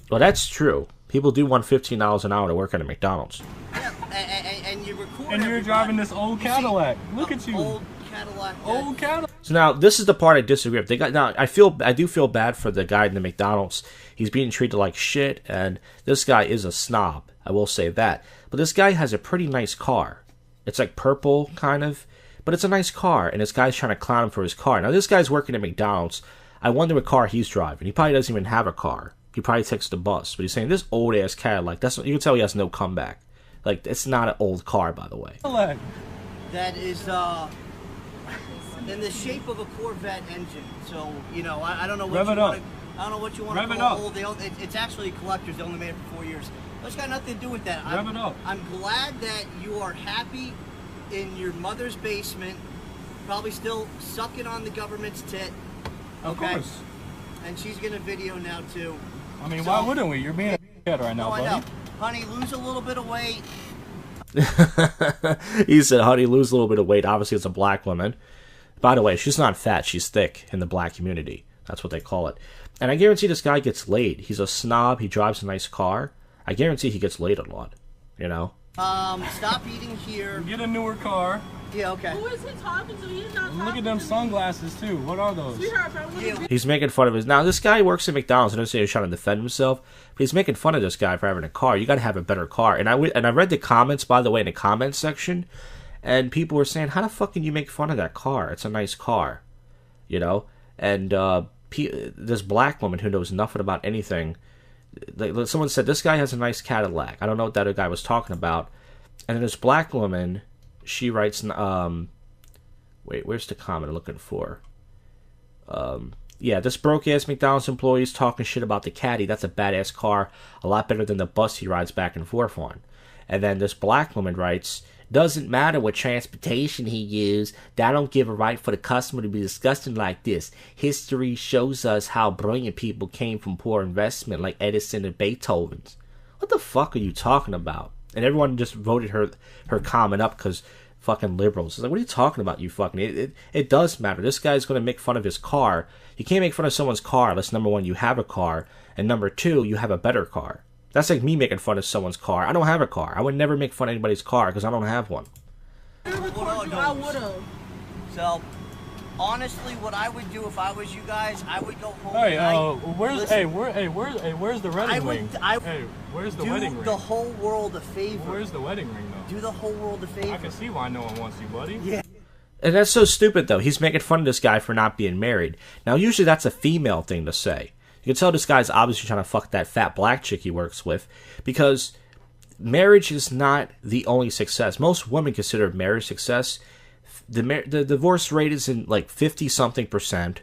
Well, that's true. People do want $15 an hour to work at a McDonald's. Yeah, and you record And you're everybody. driving this old You see Cadillac. Look an at you. Old Cadillac Old Cadillac. So now this is the part I disagree with. I do feel bad for the guy in the McDonald's. He's being treated like shit, and this guy is a snob. I will say that. But this guy has a pretty nice car. It's like purple, kind of, but it's a nice car, and this guy's trying to clown him for his car. Now this guy's working at McDonald's. I wonder what car he's driving. He probably doesn't even have a car. He probably takes the bus. But he's saying this old ass Cadillac. You can tell he has no comeback. Like, it's not an old car, by the way. That is in the shape of a Corvette engine. So, you know, I don't know what I don't know what you want to call it. It's actually collectors. They only made it for 4 years. It's got nothing to do with that. I'm glad that you are happy in your mother's basement, probably still sucking on the government's tit. Of course. And she's gonna video now too. I mean, why wouldn't we? You're being a kid right now, buddy. I know. Honey, lose a little bit of weight. He said, honey, lose a little bit of weight. Obviously, it's a black woman. By the way, she's not fat. She's thick in the black community. That's what they call it. And I guarantee this guy gets laid. He's a snob. He drives a nice car. I guarantee he gets laid a lot. You know? Stop eating here. Get a newer car. Yeah, okay. Who is he talking to? He's not talking. Look at them sunglasses, too. What are those? He's making fun of his... Now, this guy works at McDonald's. I don't say he's trying to defend himself, but he's making fun of this guy for having a car. You got to have a better car. And I read the comments, by the way, in the comments section, and people were saying, how the fuck can you make fun of that car? It's a nice car. You know? And this black woman who knows nothing about anything... Someone said, this guy has a nice Cadillac. I don't know what that other guy was talking about. And then this black woman... She writes, wait, where's the comment I'm looking for? Yeah, this broke-ass McDonald's employee is talking shit about the Caddy. That's a badass car, a lot better than the bus he rides back and forth on. And then this black woman writes, doesn't matter what transportation he used, that don't give a right for the customer to be disgusting like this. History shows us how brilliant people came from poor investment, like Edison and Beethoven's. What the fuck are you talking about? And everyone just voted her comment up because fucking liberals. It's like, what are you talking about, you fucking... It does matter. This guy's going to make fun of his car. You can't make fun of someone's car unless, number one, you have a car, and number two, you have a better car. That's like me making fun of someone's car. I don't have a car. I would never make fun of anybody's car because I don't have one. I would have. So, honestly, what I would do if I was you guys, I would go home. Hey, where's the wedding ring? Where's the wedding ring? Do the whole world a favor. Where's the wedding ring, though? Do the whole world a favor. I can see why no one wants you, buddy. Yeah. And that's so stupid, though. He's making fun of this guy for not being married. Now, usually that's a female thing to say. You can tell this guy's obviously trying to fuck that fat black chick he works with, because marriage is not the only success. Most women consider marriage success. The divorce rate is in like 50-something%.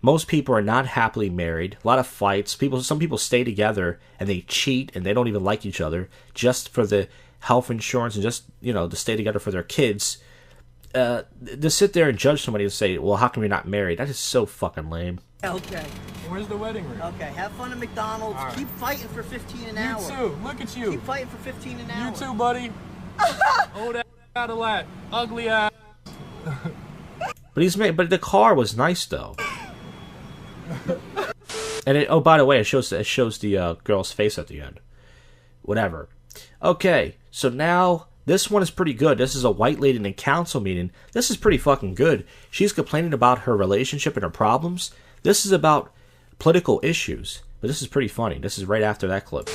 Most people are not happily married. A lot of fights. Some people stay together and they cheat and they don't even like each other just for the health insurance and just, you know, to stay together for their kids. To sit there and judge somebody and say, well, how come you're not married? That is so fucking lame. Okay. Where's the wedding ring? Okay, have fun at McDonald's. Right. Keep fighting for 15 an hour. You too. Look at you. Keep fighting for 15 an hour. You too, buddy. Old ass Cadillac. Ugly ass. But the car was nice though. And oh, by the way, it shows the girl's face at the end. Whatever. Okay, so now this one is pretty good. This is a white lady in a council meeting. This is pretty fucking good. She's complaining about her relationship and her problems. This is about political issues. But this is pretty funny. This is right after that clip.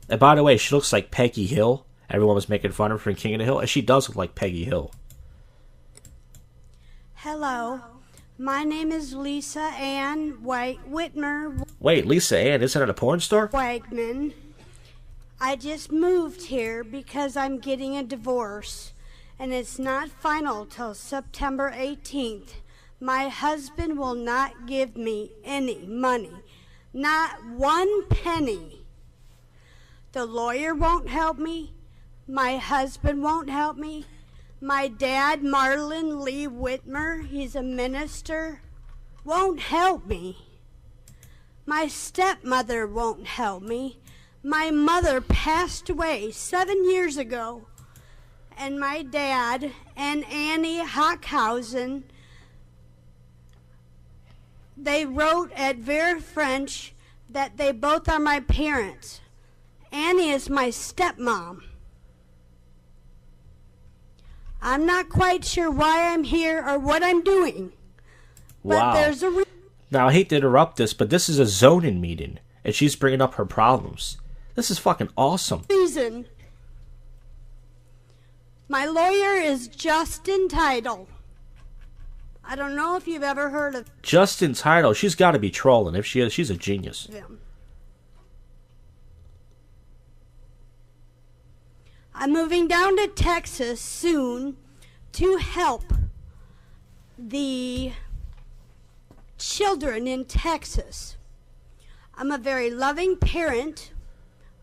And by the way, she looks like Peggy Hill. Everyone was making fun of her from King of the Hill. And she does look like Peggy Hill. Hello. My name is Lisa Ann Whitmer. Wait, Lisa Ann? Isn't it a porn star? Wagman. I just moved here because I'm getting a divorce. And it's not final till September 18th. My husband will not give me any money. Not one penny. The lawyer won't help me. My husband won't help me. My dad, Marlon Lee Whitmer, he's a minister, won't help me. My stepmother won't help me. My mother passed away 7 years ago. And my dad and Annie Hockhausen, they wrote at Vera French that they both are my parents. Annie is my stepmom. I'm not quite sure why I'm here or what I'm doing. But Wow. there's a Now, I hate to interrupt this, but this is a zoning meeting, and she's bringing up her problems. This is fucking awesome. reason. My lawyer is Justin Title. I don't know if you've ever heard of Justin Title, she's got to be trolling. If she is, she's a genius. him. I'm moving down to Texas soon to help the children in Texas. I'm a very loving parent.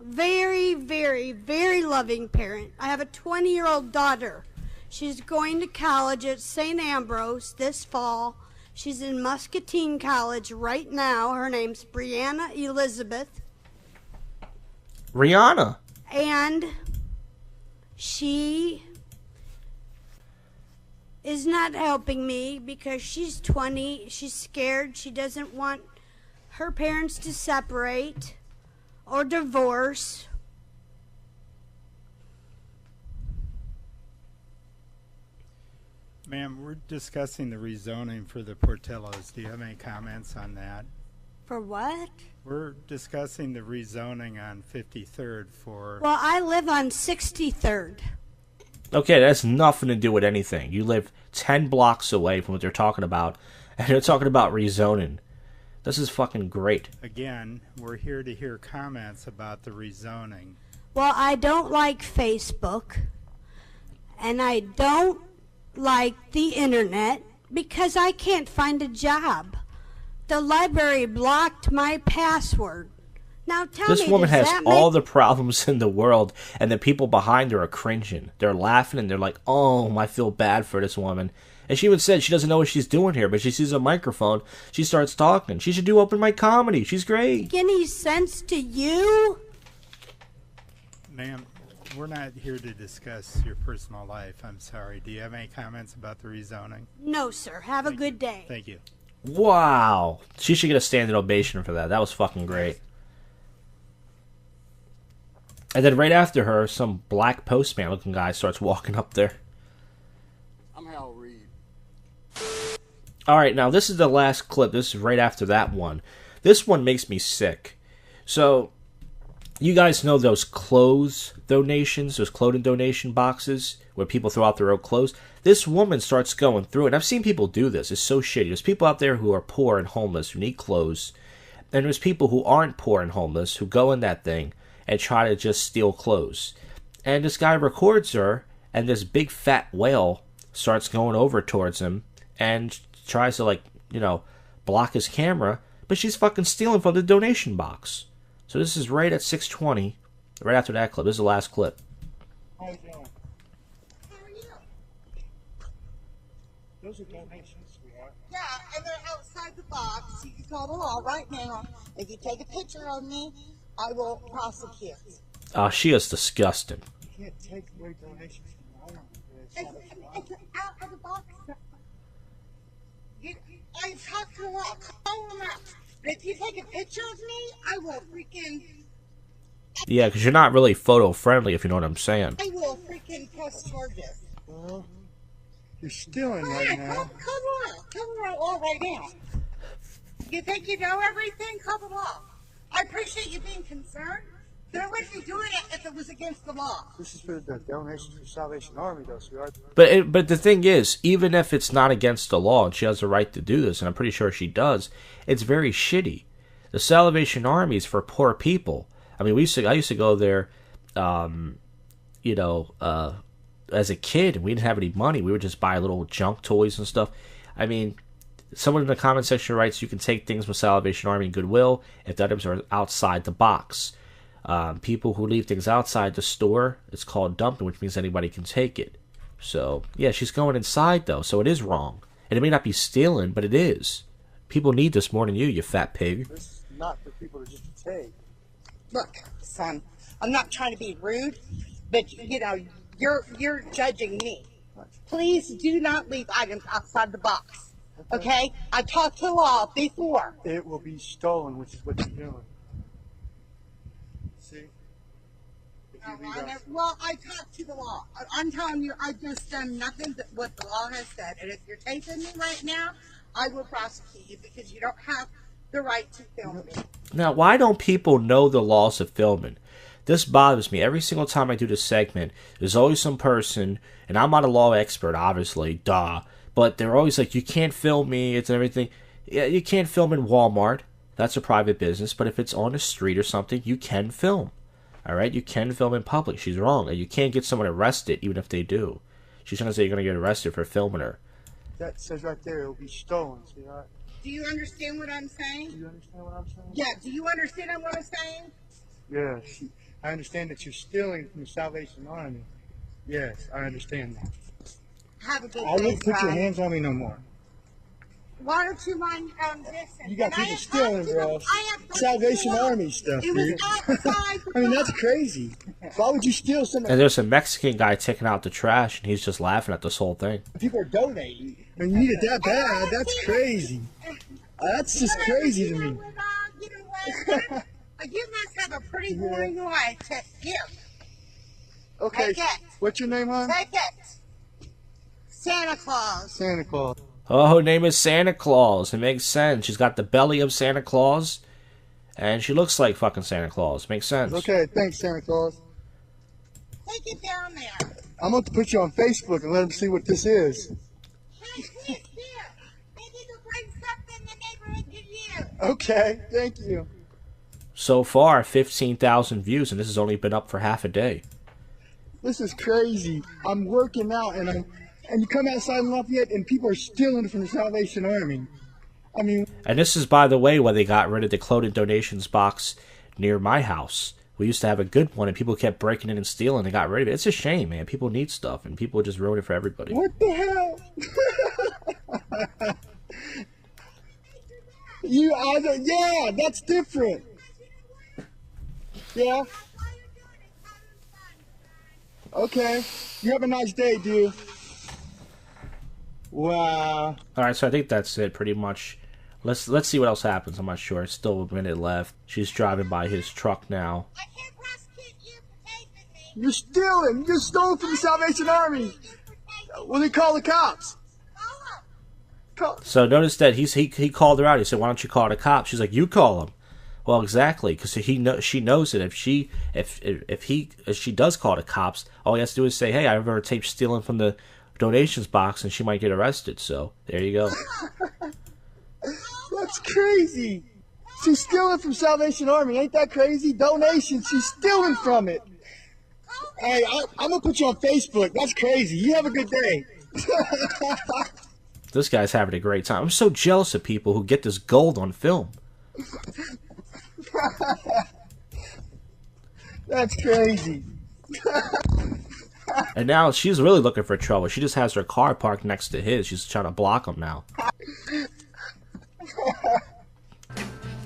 Very, very, very loving parent. I have a 20-year-old daughter. She's going to college at St. Ambrose this fall. She's in Muscatine College right now. Her name's Brianna Elizabeth. Rihanna. And she is not helping me because she's 20. She's scared. She doesn't want her parents to separate or divorce. Ma'am, we're discussing the rezoning for the Portillos. Do you have any comments on that? For what? We're discussing the rezoning on 53rd for... Well, I live on 63rd. Okay, that has nothing to do with anything. You live 10 blocks away from what they're talking about, and they're talking about rezoning. This is fucking great. Again, we're here to hear comments about the rezoning. Well, I don't like Facebook, and I don't like the internet because I can't find a job. The library blocked my password. Now tell me, This woman does has that all make... the problems in the world, and the people behind her are cringing. They're laughing, and they're like, oh, I feel bad for this woman. And she even said she doesn't know what she's doing here, but she sees a microphone, she starts talking. She should do open mic comedy. She's great. Make any sense to you? Ma'am, we're not here to discuss your personal life. I'm sorry. Do you have any comments about the rezoning? No, sir. Have a good day. Thank you. Wow. She should get a standing ovation for that. That was fucking great. And then right after her, some black postman looking guy starts walking up there. I'm Hal Reed. Alright, now this is the last clip. This is right after that one. This one makes me sick. So, you guys know those clothes donations, those clothing donation boxes where people throw out their own clothes? This woman starts going through it. And I've seen people do this. It's so shitty. There's people out there who are poor and homeless who need clothes. And there's people who aren't poor and homeless who go in that thing and try to just steal clothes. And this guy records her, and this big fat whale starts going over towards him and tries to, like, you know, block his camera, but she's fucking stealing from the donation box. So this is right at 6:20, right after that clip. This is the last clip. How you doing? How are you? Those are donations, sweetheart. Yeah, and they're outside the box. You can call the law right now. If you take a picture of me, I will prosecute. She is disgusting. You can't take away donations from home. It's out of the box. I talked to the law. Call them out. If you take a picture of me, I will freaking... Yeah, because you're not really photo-friendly, if you know what I'm saying. I will freaking press charges. Well, you're stealing right now. Call the law. Call the law right now. You think you know everything? Call the law. I appreciate you being concerned. They wouldn't be doing it if it was against the law. This is for the donations for Salvation Army, though, sweetheart. But the thing is, even if it's not against the law and she has the right to do this, and I'm pretty sure she does, it's very shitty. The Salvation Army is for poor people. I mean, I used to go there, you know, as a kid, and we didn't have any money. We would just buy little junk toys and stuff. I mean, someone in the comment section writes you can take things from Salvation Army and Goodwill if the items are outside the box. People who leave things outside the store, it's called dumping, which means anybody can take it. So, yeah, she's going inside, though, so it is wrong. And it may not be stealing, but it is. People need this more than you fat pig. This is not for people to just take. Look, son, I'm not trying to be rude, but, you know, you're judging me. Please do not leave items outside the box, okay? I talked to the law before. It will be stolen, which is what you're doing. See? If Well, I talked to the law. I'm telling you, I've just done nothing but what the law has said. And if you're taping me right now, I will prosecute you because you don't have the right to film me. Now, why don't people know the laws of filming? This bothers me. Every single time I do this segment, there's always some person, and I'm not a law expert, obviously, duh, but they're always like, you can't film me, it's everything. Yeah, you can't film in Walmart. That's a private business, but if it's on the street or something, you can film. All right? You can film in public. She's wrong. And you can't get someone arrested, even if they do. She's going to say you're going to get arrested for filming her. That says right there it'll be stolen, sweetheart. Do you understand what I'm saying? Do you understand what I'm saying? Yeah, do you understand what I'm saying? Yes. I understand that you're stealing from the Salvation Army. Yes, I understand that. Have a good I day, won't put your son. hands on me no more. Why don't you mind this? You got people stealing, bro. I have Salvation Army stuff, It was dude. outside. I mean, that's crazy. Why would you steal something? And there's a Mexican guy taking out the trash, and he's just laughing at this whole thing. People are donating. And you need it that bad. That's crazy. That's just crazy to me. You must have a pretty boring life. Here. Okay. Take it. What's your name, hon? Take it. Santa Claus. Santa Claus. Oh, her name is Santa Claus. It makes sense. She's got the belly of Santa Claus, and she looks like fucking Santa Claus. Makes sense. Okay, thanks, Santa Claus. Take it down there. I'm going to put you on Facebook and let them see what this is. Hey, please, here. Maybe they'll bring something in the neighborhood to you. Okay, thank you. So far, 15,000 views, and this has only been up for half a day. This is crazy. I'm working out, and you come outside in Lafayette, and people are stealing from the Salvation Army. I mean... And this is, by the way, why they got rid of the clothing donations box near my house. We used to have a good one, and people kept breaking in and stealing. They got rid of it. It's a shame, man. People need stuff, and people just ruin it for everybody. What the hell? Yeah, that's different. Yeah? Okay. You have a nice day, dude. Wow. Alright, so I think that's it, pretty much. Let's see what else happens. I'm not sure. Still a minute left. She's driving by his truck now. You're stealing. You're stolen from the Salvation Army. Will they call the cops? So notice that he called her out. He said, "Why don't you call the cops?" She's like, "You call them." Well, exactly, because she knows that if she does call the cops, all he has to do is say, "Hey, I have her tape stealing from the donations box," and she might get arrested. So there you go. That's crazy. She's stealing from Salvation Army. Ain't that crazy? Donations. She's stealing from it. Hey, I'm going to put you on Facebook. That's crazy. You have a good day. This guy's having a great time. I'm so jealous of people who get this gold on film. That's crazy. And now she's really looking for trouble. She just has her car parked next to his. She's trying to block him now.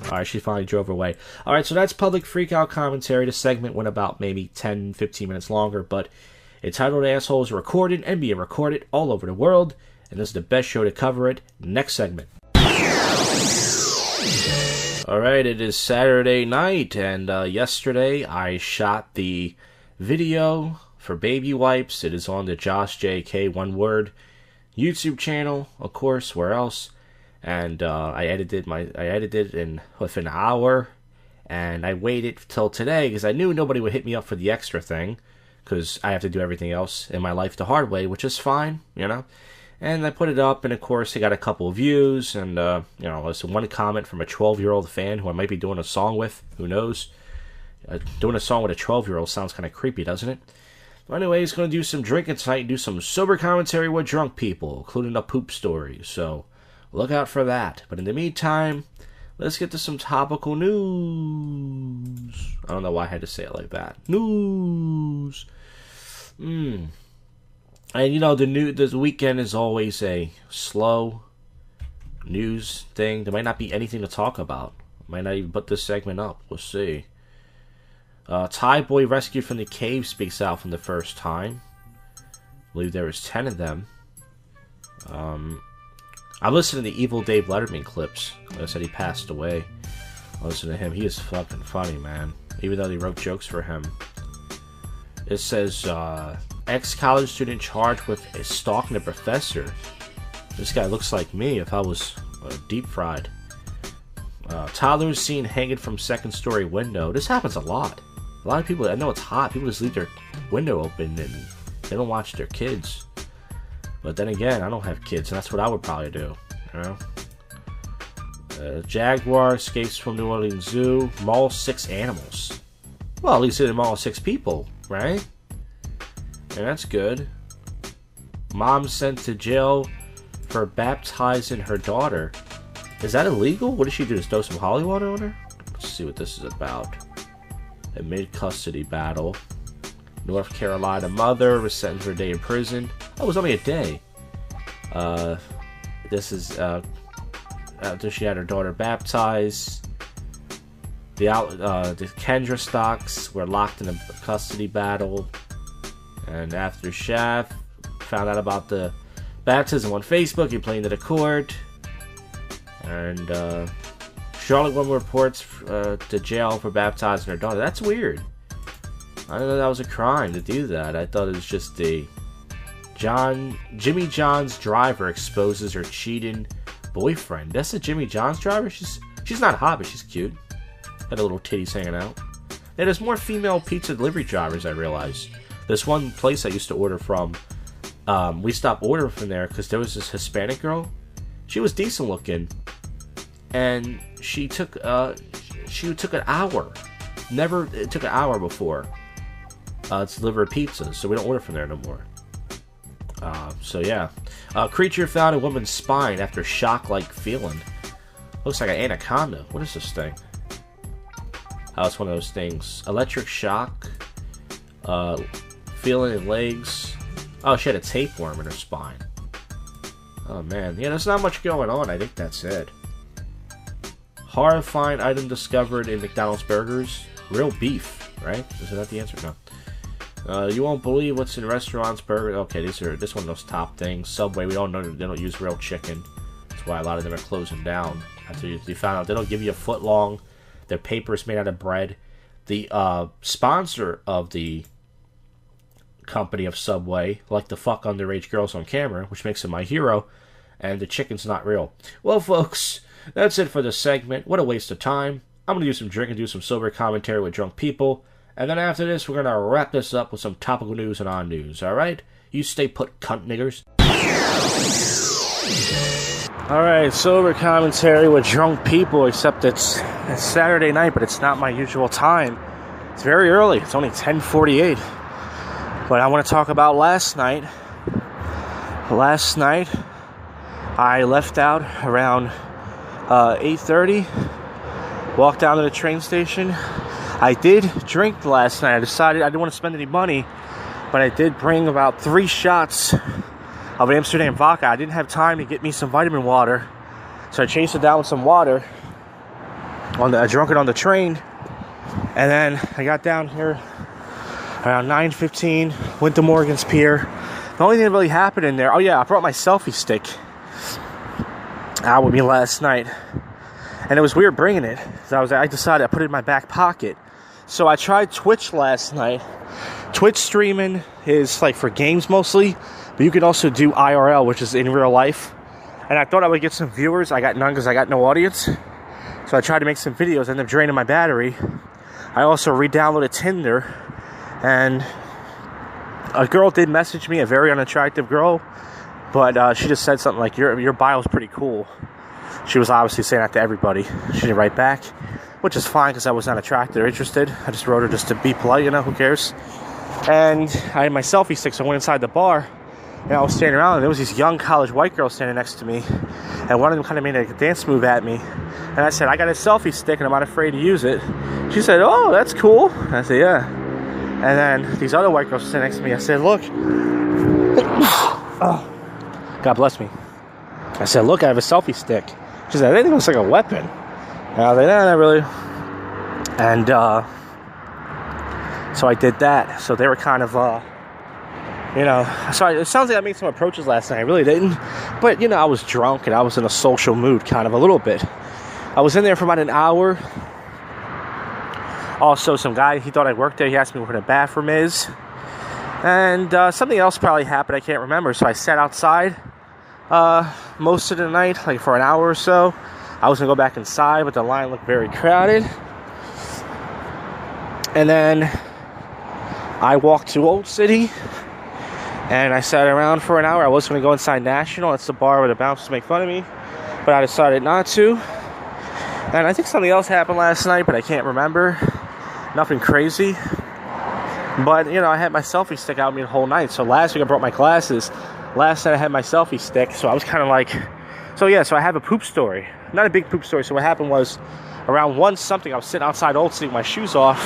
Alright, she finally drove away. Alright, so that's Public Freakout Commentary. The segment went about maybe 10-15 minutes longer, but entitled Assholes Recorded and being recorded all over the world. And this is the best show to cover it. Next segment. Alright, it is Saturday night, and yesterday I shot the video for baby wipes. It is on the Josh JK One Word YouTube channel, of course, where else? And I edited in within an hour, and I waited till today because I knew nobody would hit me up for the extra thing, because I have to do everything else in my life the hard way, which is fine, you know. And I put it up, and of course, I got a couple of views, and, you know, there's one comment from a 12-year-old fan who I might be doing a song with. Who knows? Doing a song with a 12-year-old sounds kind of creepy, doesn't it? Well, anyways, going to do some drinking tonight and do some sober commentary with drunk people, including a poop story, so look out for that. But in the meantime, let's get to some topical news. I don't know why I had to say it like that. News. And you know, this weekend is always a slow news thing. There might not be anything to talk about. Might not even put this segment up. We'll see. Thai boy rescued from the cave speaks out for the first time. I believe there was 10 of them. I listened to the Evil Dave Letterman clips. Like I said, he passed away. I listened to him. He is fucking funny, man. Even though they wrote jokes for him. It says, ex-college student charged with stalking a professor. This guy looks like me if I was deep fried. Toddlers seen hanging from second-story window. This happens a lot. A lot of people, I know it's hot, people just leave their window open and they don't watch their kids. But then again, I don't have kids, and that's what I would probably do. You know? Jaguar escapes from New Orleans Zoo. Mauls 6 animals. Well, at least it didn't maul 6 people, right? And that's good. Mom sent to jail for baptizing her daughter. Is that illegal? What did she do? Just throw some holy water on her? Let's see what this is about. A mid-custody battle. North Carolina mother was sentenced for a day in prison. Oh, it was only a day. This is after she had her daughter baptized. The Kendra Stocks were locked in a custody battle. And after Shaft found out about the baptism on Facebook, he pleaded to the court. And Charlotte woman reports to jail for baptizing her daughter. That's weird. I didn't know that was a crime to do that. I thought it was just Jimmy John's driver exposes her cheating boyfriend. That's a Jimmy John's driver? She's not hot, but she's cute. Had a little titties hanging out. Yeah, there's more female pizza delivery drivers, I realized. There's one place I used to order from. We stopped ordering from there because there was this Hispanic girl. She was decent looking. And she took an hour. It took an hour before to deliver a pizza, so we don't order from there no more. So yeah. Creature found in woman's spine after shock-like feeling. Looks like an anaconda. What is this thing? Oh, it's one of those things. Electric shock. Feeling in legs. Oh, she had a tapeworm in her spine. Oh man. Yeah, there's not much going on. I think that's it. Horrifying item discovered in McDonald's burgers. Real beef, right? Is that the answer? No. You won't believe what's in restaurants' burgers. Okay, this one of those top things. Subway, we don't know they don't use real chicken. That's why a lot of them are closing down. After you found out, they don't give you a foot long. Their paper is made out of bread. The sponsor of the company of Subway like to fuck underage girls on camera, which makes him my hero. And the chicken's not real. Well, folks, that's it for this segment. What a waste of time. I'm going to do some drinking, do some sober commentary with drunk people. And then after this, we're going to wrap this up with some topical news and on news, alright? You stay put, cunt niggers. Alright, sober commentary with drunk people, except it's Saturday night, but it's not my usual time. It's very early. It's only 10:48. But I want to talk about last night. Last night, I left out around 8:30. Walked down to the train station. I did drink last night. I decided I didn't want to spend any money, but I did bring about 3 shots of Amsterdam vodka. I didn't have time to get me some vitamin water, so I chased it down with some water. I drank it on the train, and then I got down here around 9:15. Went to Morgan's Pier. The only thing that really happened in there. Oh yeah, I brought my selfie stick out with me last night. And it was weird bringing it. I decided I put it in my back pocket. So I tried Twitch last night. Twitch streaming is like for games mostly, but you can also do IRL, which is in real life. And I thought I would get some viewers. I got none because I got no audience. So I tried to make some videos, ended up draining my battery. I also re-downloaded Tinder, and a girl did message me, a very unattractive girl, but she just said something like, your bio's pretty cool. She was obviously saying that to everybody. She didn't write back, which is fine because I was not attracted or interested. I just wrote her just to be polite, who cares? And I had my selfie stick, so I went inside the bar, and I was standing around, and there was these young college white girls standing next to me, and one of them kind of made a dance move at me, and I said, I got a selfie stick, and I'm not afraid to use it. She said, oh, that's cool. I said, yeah. And then these other white girls were standing next to me. I said, look. Oh, God bless me. I said, look, I have a selfie stick. She said, I think it looks like a weapon. And I was like, nah, not really. And so I did that. So they were kind of, so it sounds like I made some approaches last night. I really didn't. But, I was drunk and I was in a social mood kind of a little bit. I was in there for about an hour. Also, some guy, he thought I worked there. He asked me where the bathroom is. And something else probably happened, I can't remember. So I sat outside most of the night, like for an hour or so. I was going to go back inside, but the line looked very crowded. And then I walked to Old City, and I sat around for an hour. I was going to go inside National. It's the bar where the bouncers make fun of me, but I decided not to. And I think something else happened last night, but I can't remember. Nothing crazy. But, you know, I had my selfie stick out with me the whole night. So last week I brought my glasses. Last night I had my selfie stick. So I was kind of like... So yeah, so I have a poop story. Not a big poop story. So what happened was, around 1 something, I was sitting outside Old City with my shoes off.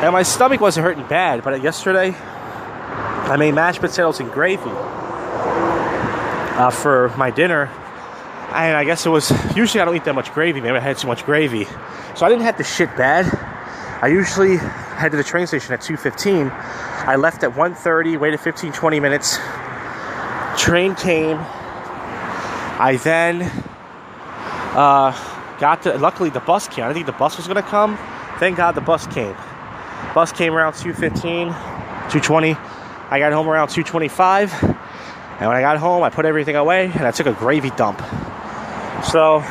And my stomach wasn't hurting bad. But yesterday, I made mashed potatoes and gravy for my dinner. And I guess it was... Usually I don't eat that much gravy. Maybe I had too much gravy. So I didn't have to shit bad. I usually head to the train station at 2:15. I left at 1:30, waited 15-20 minutes. Train came. I then luckily the bus came. I didn't think the bus was going to come. Thank God the bus came. Bus came around 2:15, 2:20. I got home around 2:25. And when I got home, I put everything away and I took a gravy dump. So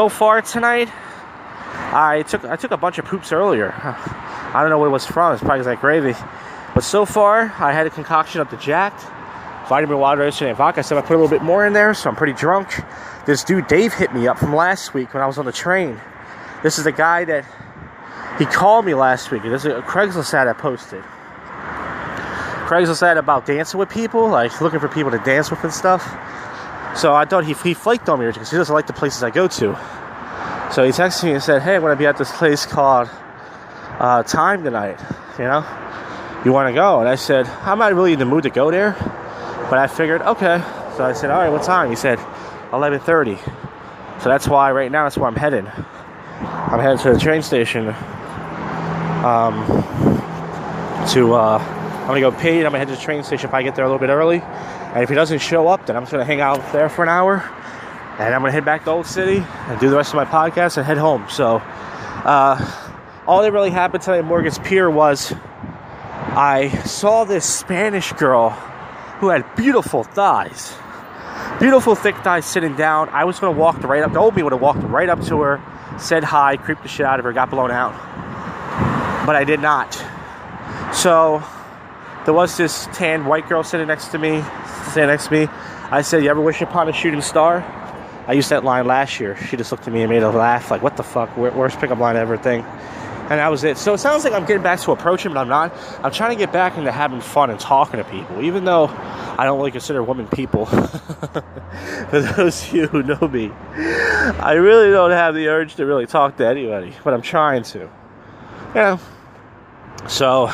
far tonight, I took a bunch of poops earlier. I don't know what it was from. It's probably like gravy. But so far, I had a concoction of the Jak'd, vitamin water, and vodka. So I put a little bit more in there, so I'm pretty drunk. This dude Dave hit me up from last week when I was on the train. This is the guy that he called me last week. There's a Craigslist ad I posted. Craigslist ad about dancing with people, like looking for people to dance with and stuff. So I thought he flaked on me because he doesn't like the places I go to. So he texted me and said, "Hey, I'm going to be at this place called Time tonight, you know? You want to go?" And I said, "I'm not really in the mood to go there." But I figured, okay. So I said, "All right, what time?" He said, 11:30. So that's why right now, that's where I'm heading. I'm headed to the train station. I'm going to go paid. I'm going to head to the train station if I get there a little bit early. And if he doesn't show up, then I'm just going to hang out there for an hour. And I'm going to head back to Old City and do the rest of my podcast and head home. So, all that really happened tonight at Morgan's Pier was I saw this Spanish girl who had beautiful thighs. Beautiful thick thighs sitting down. I was going to walk right up. The old me would have walked right up to her, said hi, creeped the shit out of her, got blown out. But I did not. So, there was this tan white girl sitting next to me. I said, "You ever wish upon a shooting star?" I used that line last year. She just looked at me and made a laugh, like, what the fuck, worst pickup line ever thing. And that was it. So it sounds like I'm getting back to approaching, but I'm not. I'm trying to get back into having fun and talking to people, even though I don't really consider women people. For those of you who know me, I really don't have the urge to really talk to anybody, but I'm trying to. You know? So,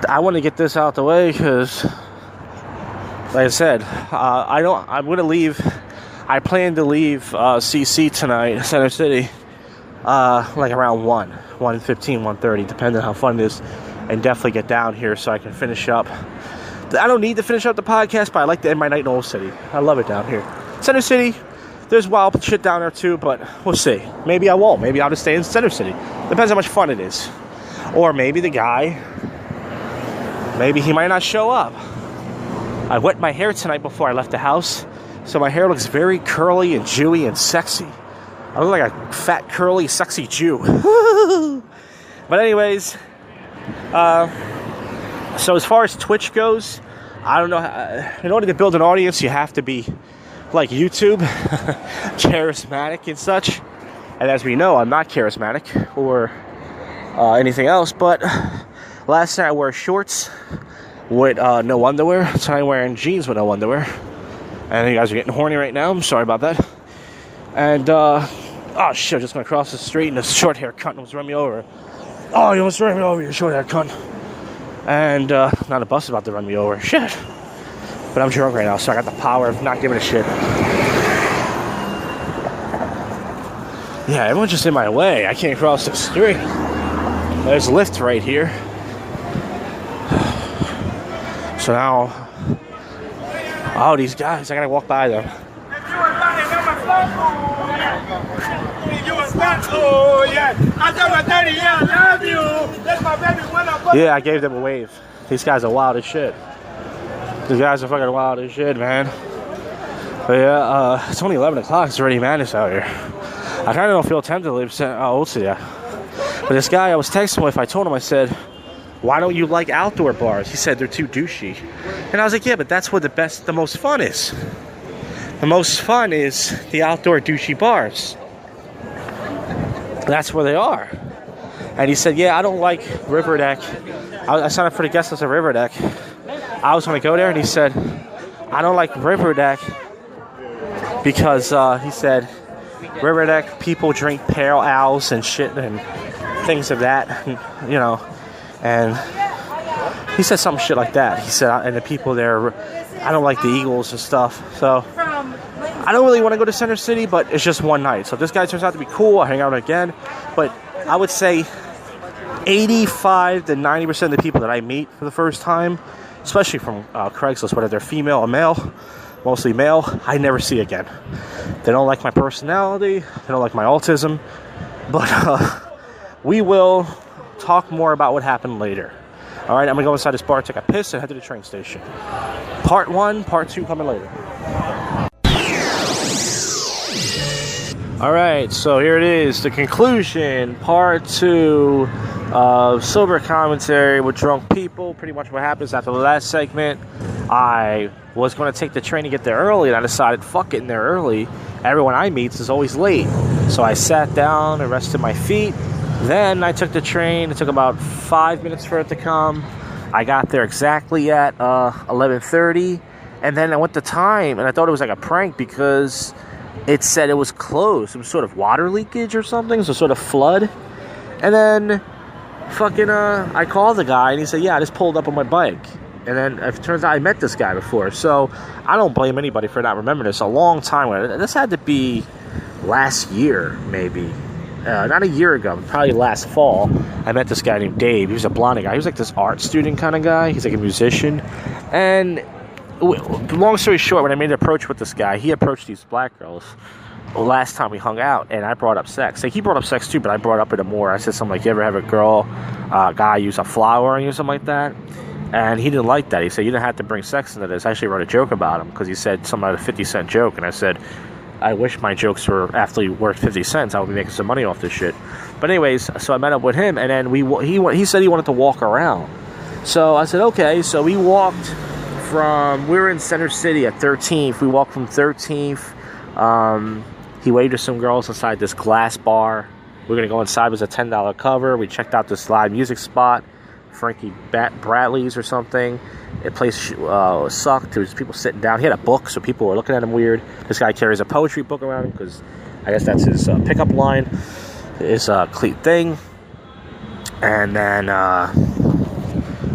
I want to get this out the way because, like I said, I'm going to leave. I plan to leave CC tonight, Center City, like around 1:15, 1:30, depending on how fun it is, and definitely get down here so I can finish up. I don't need to finish up the podcast, but I like to end my night in Old City. I love it down here. Center City, there's wild shit down there too, but we'll see. Maybe I won't. Maybe I'll just stay in Center City. Depends how much fun it is. Or maybe the guy, maybe he might not show up. I wet my hair tonight before I left the house. So my hair looks very curly and dewy and sexy. I look like a fat, curly, sexy Jew. But anyways, so as far as Twitch goes, I don't know. In order to build an audience, you have to be like YouTube, charismatic and such. And as we know, I'm not charismatic or anything else. But last night I wore shorts with no underwear. Tonight I'm wearing jeans with no underwear. And you guys are getting horny right now. I'm sorry about that. And, oh shit, I just went across the street and a short hair cunt almost ran me over. Oh, you almost ran me over, you short hair cunt. And, now the bus is about to run me over. Shit. But I'm drunk right now, so I got the power of not giving a shit. Yeah, everyone's just in my way. I can't cross the street. There's a lift right here. So now... Oh, these guys, I gotta walk by them. Oh, yeah. I tell my daddy, yeah, I love you. That's my baby when I Yeah, I gave them a wave. These guys are wild as shit. These guys are fucking wild as shit, man. But yeah, it's only 11 o'clock. It's already madness out here. I kind of don't feel tempted to leave Old City. But this guy I was texting with, I told him, I said, why don't you like outdoor bars? He said they're too douchey. And I was like, yeah, but that's where the most fun is. The most fun is the outdoor douchey bars. That's where they are. And he said, yeah, I don't like Riverdeck. I signed up for the guest list at Riverdeck. I was going to go there, and he said, I don't like Riverdeck because, he said, Riverdeck people drink pale ales and shit and things of that, you know. And he said some shit like that. He said, and the people there, I don't like the Eagles and stuff. So I don't really want to go to Center City, but it's just one night. So if this guy turns out to be cool, I'll hang out again. But I would say 85 to 90% of the people that I meet for the first time, especially from Craigslist, whether they're female or male, mostly male, I never see again. They don't like my personality. They don't like my autism. But we will talk more about what happened later. All right, I'm going to go inside this bar, take a piss, and head to the train station. Part 1, Part 2 coming later. All right, so here it is, the conclusion, Part 2 of Sober Commentary with Drunk People. Pretty much what happens after the last segment. I was going to take the train to get there early, and I decided, fuck getting there early. Everyone I meet is always late. So I sat down and rested my feet. Then I took the train. It took about 5 minutes for it to come. I got there exactly at 11:30. And then I went to time, and I thought it was like a prank because it said it was closed. It was sort of water leakage or something, so sort of flood. And then fucking I called the guy, and he said, yeah, I just pulled up on my bike. And then it turns out I met this guy before. So I don't blame anybody for not remembering this. A long time ago. This had to be last year, maybe. Not a year ago, probably last fall. I met this guy named Dave. He was a blonde guy. He was like this art student kind of guy. He's like a musician. And long story short, when I made an approach with this guy, he approached these black girls last time we hung out, and I brought up sex. Like, he brought up sex too, but I brought up it more. I said something like, you ever have a guy use a flower on you, something like that? And he didn't like that. He said, you didn't have to bring sex into this. I actually wrote a joke about him because he said something like a 50-cent joke, and I said, I wish my jokes were actually worth 50 cents. I would be making some money off this shit. But anyways, so I met up with him, and then he said he wanted to walk around. So I said, okay. So we walked we were in Center City at 13th. We walked from 13th. He waved to some girls inside this glass bar. We're going to go inside. It was a $10 cover. We checked out this live music spot, Frankie Bradley's or something. The place sucked. There was people sitting down. He had a book, so people were looking at him weird. This guy carries a poetry book around him because I guess that's his pickup line, his cleat thing. And then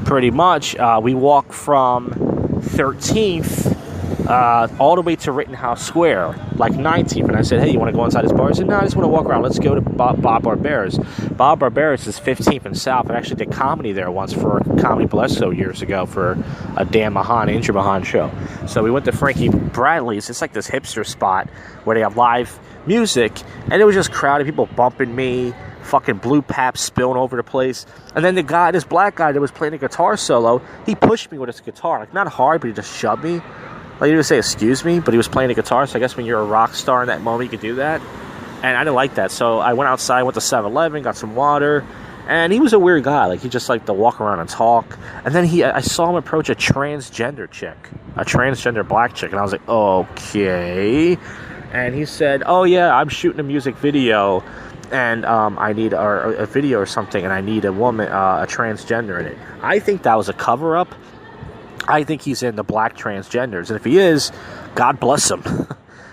pretty much we walked from 13th all the way to Rittenhouse Square, like 19th. And I said, hey, you want to go inside this bar? He said, no, I just want to walk around. Let's go to Bob Barbera's. Bob Barbera's is 15th and South. I actually did comedy there once for Comedy Bledsoe years ago for a Dan Mahan, Andrew Mahan show. So we went to Frankie Bradley's. It's like this hipster spot where they have live music, and it was just crowded, people bumping me, fucking blue pap spilling over the place. And then this black guy that was playing a guitar solo, he pushed me with his guitar, like not hard, but he just shoved me. Like, he didn't say excuse me, but he was playing a guitar, so I guess when you're a rock star in that moment, you could do that. And I didn't like that, so I went outside, went to 7-Eleven, got some water, and he was a weird guy. Like, he just liked to walk around and talk. And then I saw him approach a transgender chick, a transgender black chick, and I was like, okay. And he said, oh yeah, I'm shooting a music video, and I need a video or something, and I need a woman, a transgender in it. I think that was a cover-up. I think he's into black transgenders, and if he is, God bless him.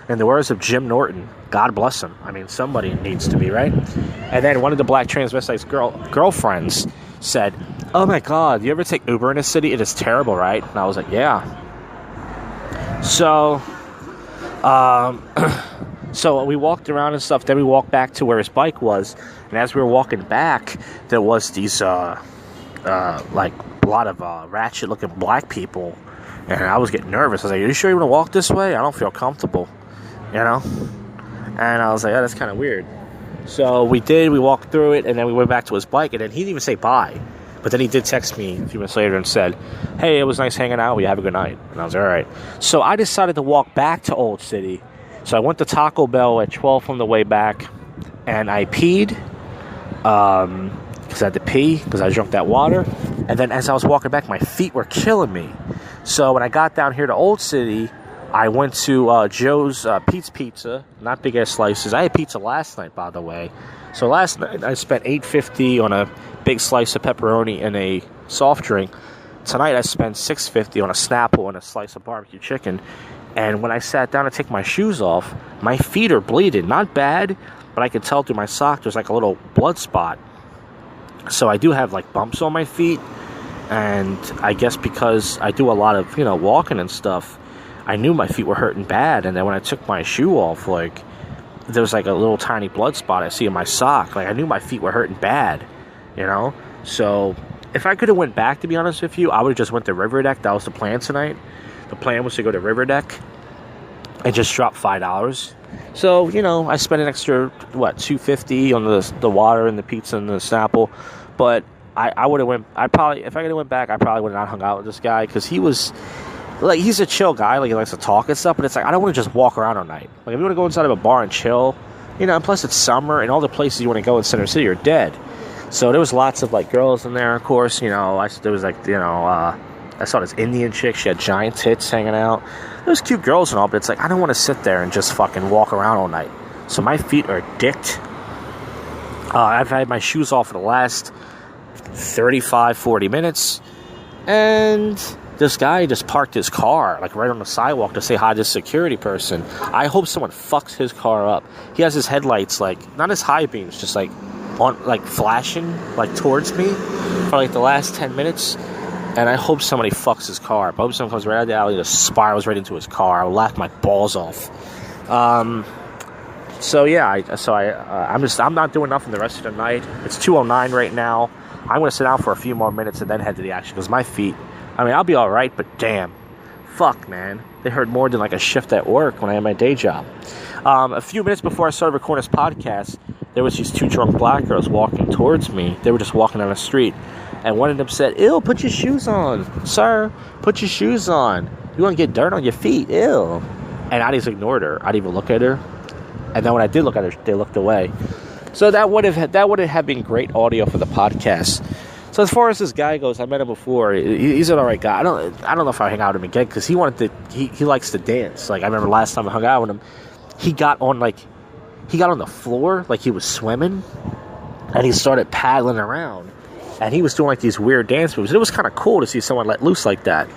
In the words of Jim Norton, God bless him. I mean, somebody needs to be, right? And then one of the black transvestites' girlfriends said, oh my God, you ever take Uber in a city? It is terrible, right? And I was like, yeah. So, so we walked around and stuff. Then we walked back to where his bike was, and as we were walking back, there was these like a lot of ratchet-looking black people, and I was getting nervous. I was like, are you sure you want to walk this way? I don't feel comfortable, you know? And I was like, oh, that's kind of weird. So we walked through it, and then we went back to his bike, and then he didn't even say bye. But then he did text me a few minutes later and said, hey, it was nice hanging out. You have a good night. And I was all right. So I decided to walk back to Old City. So I went to Taco Bell at 12 on the way back, and I peed because I had to pee because I drank that water. And then as I was walking back, my feet were killing me. So when I got down here to Old City, I went to Joe's Pete's Pizza, not big ass slices. I had pizza last night, by the way. So last night I spent $8.50 on a big slice of pepperoni and a soft drink. Tonight I spent $6.50 on a Snapple and a slice of barbecue chicken. And when I sat down to take my shoes off, my feet are bleeding. Not bad, but I could tell through my sock there's like a little blood spot. So I do have like bumps on my feet. And I guess because I do a lot of, walking and stuff, I knew my feet were hurting bad. And then when I took my shoe off, like, there was like a little tiny blood spot I see in my sock. Like, I knew my feet were hurting bad, So if I could have went back, to be honest with you, I would have just went to River Deck. That was the plan tonight. The plan was to go to River Deck and just drop $5. So, I spent an extra, $2.50 on the water and the pizza and the Snapple. But I would have if I could have went back, I probably would have not hung out with this guy because he was, like, he's a chill guy. Like, he likes to talk and stuff. But it's like, I don't want to just walk around all night. Like, if you want to go inside of a bar and chill, and plus it's summer and all the places you want to go in Center City are dead. So there was lots of, like, girls in there, of course. There was, like, I saw this Indian chick. She had giant tits hanging out. There was cute girls and all, but it's like, I don't want to sit there and just fucking walk around all night. So my feet are dicked. I've had my shoes off for the last 35-40 minutes. And this guy just parked his car, like, right on the sidewalk to say hi to this security person. I hope someone fucks his car up. He has his headlights, like, not his high beams, just, like, on, like, flashing, like, towards me for, like, the last 10 minutes. And I hope somebody fucks his car. I hope someone comes right out of the alley and just spirals right into his car. I'll laugh my balls off. So yeah, I'm not doing nothing the rest of the night. It's 2:09 right now. I'm gonna sit down for a few more minutes and then head to the action because my feet. I'll be all right, but damn, fuck, man, they hurt more than like a shift at work when I had my day job. A few minutes before I started recording this podcast, there was these two drunk black girls walking towards me. They were just walking down the street. And one of them said, ew, put your shoes on. Sir, put your shoes on. You want to get dirt on your feet. Ew. And I just ignored her. I didn't even look at her. And then when I did look at her, they looked away. So that would have been great audio for the podcast. So as far as this guy goes, I met him before. He's an alright guy. I don't know if I hang out with him again because he likes to dance. Like, I remember last time I hung out with him, he got on the floor like he was swimming, and he started paddling around. And he was doing, like, these weird dance moves. And it was kind of cool to see someone let loose like that.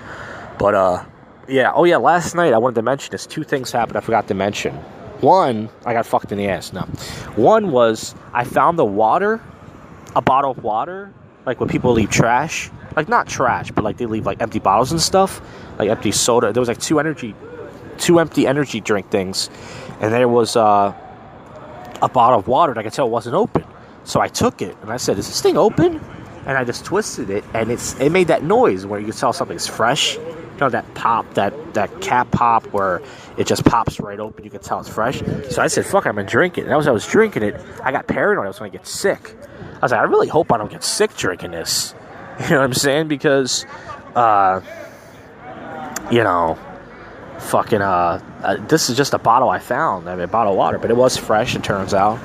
But, yeah. Oh, yeah, last night I wanted to mention this. Two things happened I forgot to mention. One, I got fucked in the ass. No. One was I found a bottle of water, like when people leave trash. Like, not trash, but, like, they leave, like, empty bottles and stuff. Like, empty soda. There was, like, two empty energy drink things. And there was a bottle of water, and I could tell it wasn't open. So I took it, and I said, is this thing open? And I just twisted it, and it made that noise where you can tell something's fresh. That pop, that cap pop where it just pops right open. You can tell it's fresh. So I said, fuck, I'm going to drink it. And as I was drinking it, I got paranoid I was going to get sick. I was like, I really hope I don't get sick drinking this. You know what I'm saying? Because, this is just a bottle I found. A bottle of water, but it was fresh, it turns out.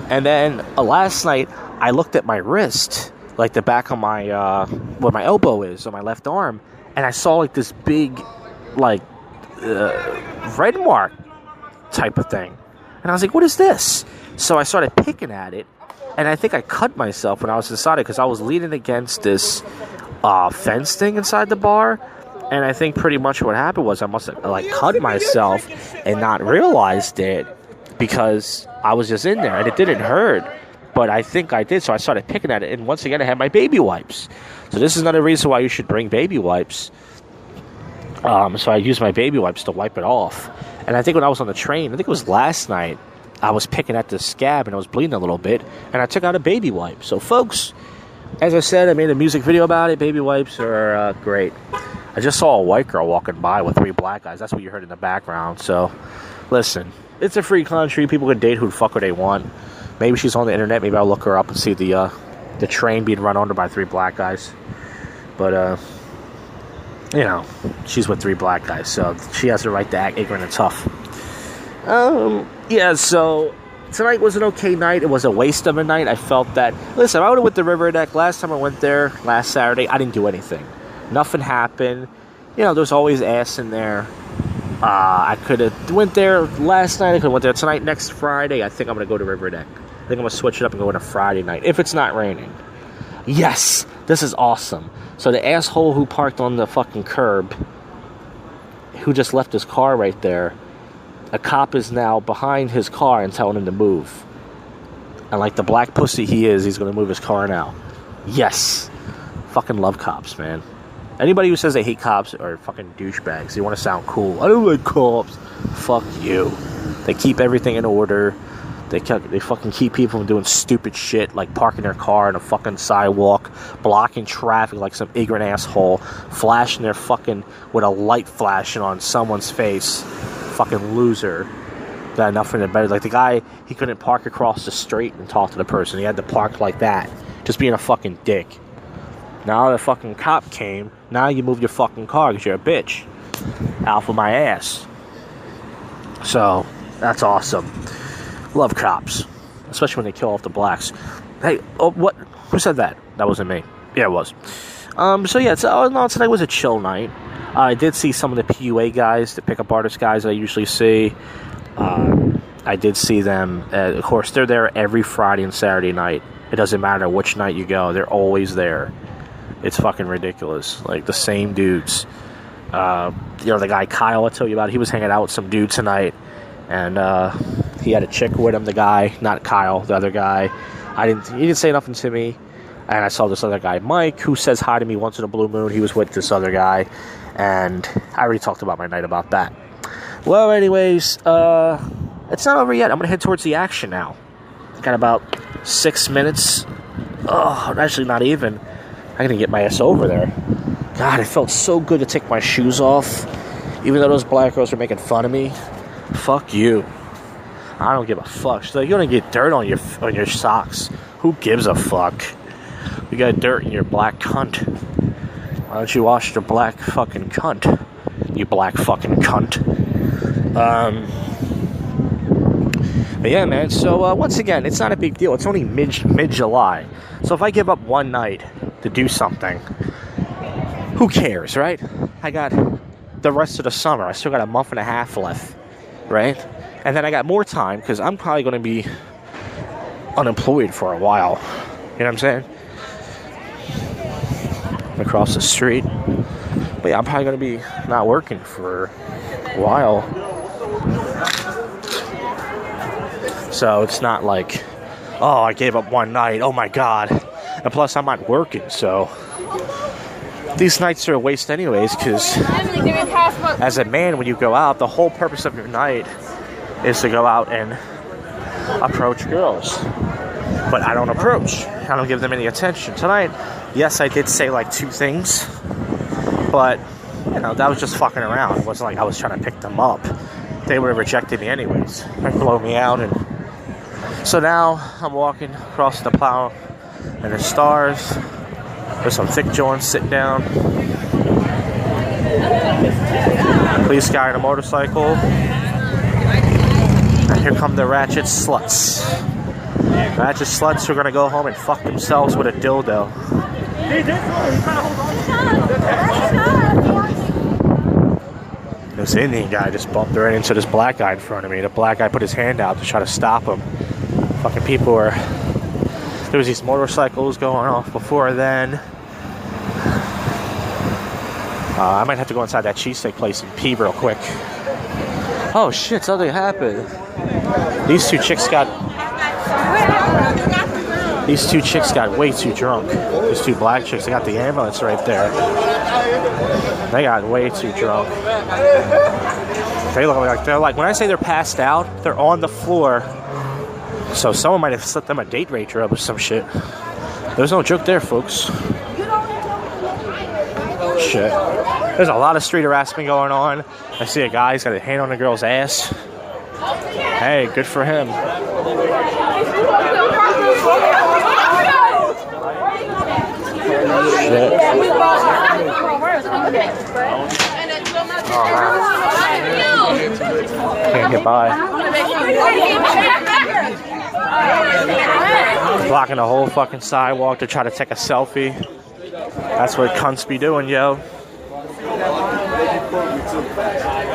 And then last night, I looked at my wrist, like the back of my, where my elbow is on my left arm, and I saw like this big, like, red mark type of thing. And I was like, what is this? So I started picking at it, and I think I cut myself when I was inside it because I was leaning against this fence thing inside the bar. And I think pretty much what happened was I must have, like, cut myself and not realized it because I was just in there, and it didn't hurt. But I think I did, so I started picking at it. And once again, I had my baby wipes. So this is another reason why you should bring baby wipes. So I used my baby wipes to wipe it off. And I think when I was on the train, I think it was last night, I was picking at the scab and I was bleeding a little bit. And I took out a baby wipe. So folks, as I said, I made a music video about it. Baby wipes are great. I just saw a white girl walking by with 3 black guys. That's what you heard in the background. So listen, it's a free country. People can date who the fuck they want. Maybe she's on the internet. Maybe I'll look her up and see the train being run under by 3 black guys. But, you know, she's with 3 black guys, so she has the right to act ignorant and tough. Yeah, so tonight was an okay night. It was a waste of a night. I felt that, listen, I would have went to River Deck. Last time I went there, last Saturday, I didn't do anything. Nothing happened. You know, there's always ass in there. I could have went there last night. I could have went there tonight. Next Friday, I think I'm going to go to River Deck. I think I'm going to switch it up and go on a Friday night, if it's not raining. Yes, this is awesome. So the asshole who parked on the fucking curb, who just left his car right there, a cop is now behind his car and telling him to move. And like the black pussy he is, he's going to move his car now. Yes. Fucking love cops, man. Anybody who says they hate cops are fucking douchebags. They want to sound cool. I don't like cops. Fuck you. They keep everything in order. They fucking keep people from doing stupid shit like parking their car on a fucking sidewalk, blocking traffic like some ignorant asshole, flashing their fucking with a light flashing on someone's face. Fucking loser. Got nothing to better. Like the guy, he couldn't park across the street and talk to the person. He had to park like that. Just being a fucking dick. Now the fucking cop came. Now you move your fucking car because you're a bitch. Out for my ass. So, that's awesome. Love cops. Especially when they kill off the blacks. Hey, oh, what? Who said that? That wasn't me. Yeah, it was. So yeah, tonight was a chill night. I did see some of the PUA guys, the pickup artist guys that I usually see. I did see them. Of course, they're there every Friday and Saturday night. It doesn't matter which night you go. They're always there. It's fucking ridiculous. Like, the same dudes. You know, the guy Kyle I told you about, he was hanging out with some dude tonight. And he had a chick with him, the guy. Not Kyle, the other guy. He didn't say nothing to me. And I saw this other guy, Mike, who says hi to me once in a blue moon. He was with this other guy. And I already talked about my night about that. Well, anyways, it's not over yet. I'm going to head towards the action now. Got about 6 minutes. Oh, actually not even. I gotta get my ass over there. God, it felt so good to take my shoes off. Even though those black girls were making fun of me. Fuck you. I don't give a fuck. She's like, you're gonna get dirt on your socks. Who gives a fuck? You got dirt in your black cunt. Why don't you wash your black fucking cunt? You black fucking cunt. But yeah, man, so once again, it's not a big deal. It's only mid-July. So if I give up one night to do something, who cares, right? I got the rest of the summer. I still got a month and a half left, right? And then I got more time because I'm probably going to be unemployed for a while. You know what I'm saying? Across the street. But yeah, I'm probably going to be not working for a while. So it's not like, oh, I gave up one night. Oh my God. And plus, I'm not working, so these nights are a waste anyways, because as a man, when you go out, the whole purpose of your night is to go out and approach girls. But I don't approach. I don't give them any attention. Tonight, yes, I did say like 2 things, but, you know, that was just fucking around. It wasn't like I was trying to pick them up. They would have rejected me anyways. They'd blow me out. And so now I'm walking across the plow and the stars. There's some thick joints sitting down. Police guy on a motorcycle. And here come the ratchet sluts. Ratchet sluts who are gonna go home and fuck themselves with a dildo. This Indian guy just bumped right into this black guy in front of me. The black guy put his hand out to try to stop him. Fucking people were... There was these motorcycles going off before then. I might have to go inside that cheesesteak place and pee real quick. Oh shit, something happened. These two chicks got way too drunk. These 2 black chicks, they got the ambulance right there. They got way too drunk. They look like, they're like, when I say they're passed out, they're on the floor. So someone might have slipped them a date rape or some shit. There's no joke there, folks. Shit. There's a lot of street harassment going on. I see a guy, he's got a hand on a girl's ass. Hey, good for him. Shit. Oh, man. Can't get by. Blocking the whole fucking sidewalk to try to take a selfie. That's what cunts be doing, yo.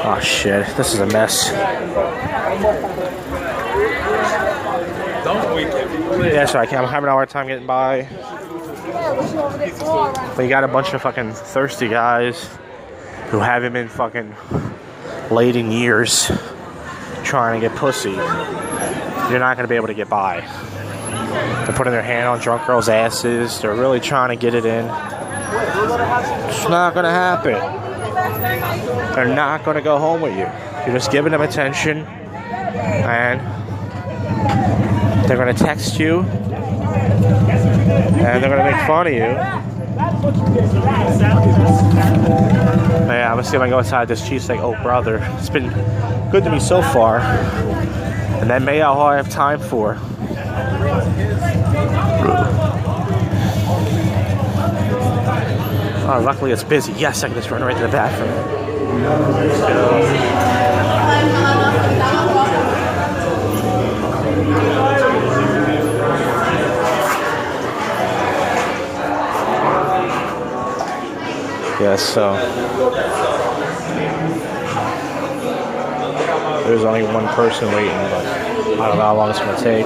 Oh shit, this is a mess. Yeah, sorry, I'm having a hard time getting by. But you got a bunch of fucking thirsty guys who haven't been fucking laid in years trying to get pussy. You're not gonna be able to get by. They're putting their hand on drunk girls' asses. They're really trying to get it in. It's not gonna happen. They're not gonna go home with you. You're just giving them attention, and they're gonna text you, and they're gonna make fun of you. Yeah, I'm gonna see if I can go inside this cheesesteak. Oh, brother, it's been good to me so far, and that may all I have time for. Oh, luckily it's busy. Yes, I can just run right to the bathroom. Let's go. Yes, so there's only one person waiting, but I don't know how long it's gonna take.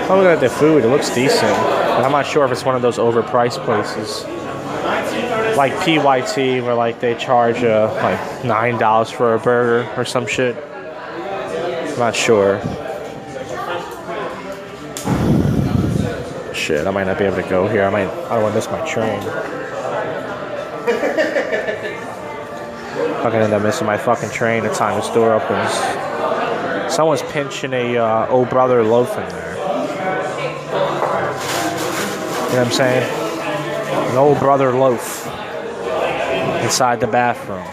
I'm looking at the food, it looks decent, but I'm not sure if it's one of those overpriced places. Like PYT, where like they charge like $9 for a burger or some shit. I'm not sure. Shit, I might not be able to go here. I don't want to miss my train. I'm gonna end up missing my fucking train the time the store opens. Someone's pinching a old brother loaf in there. You know what I'm saying? An old brother loaf inside the bathroom.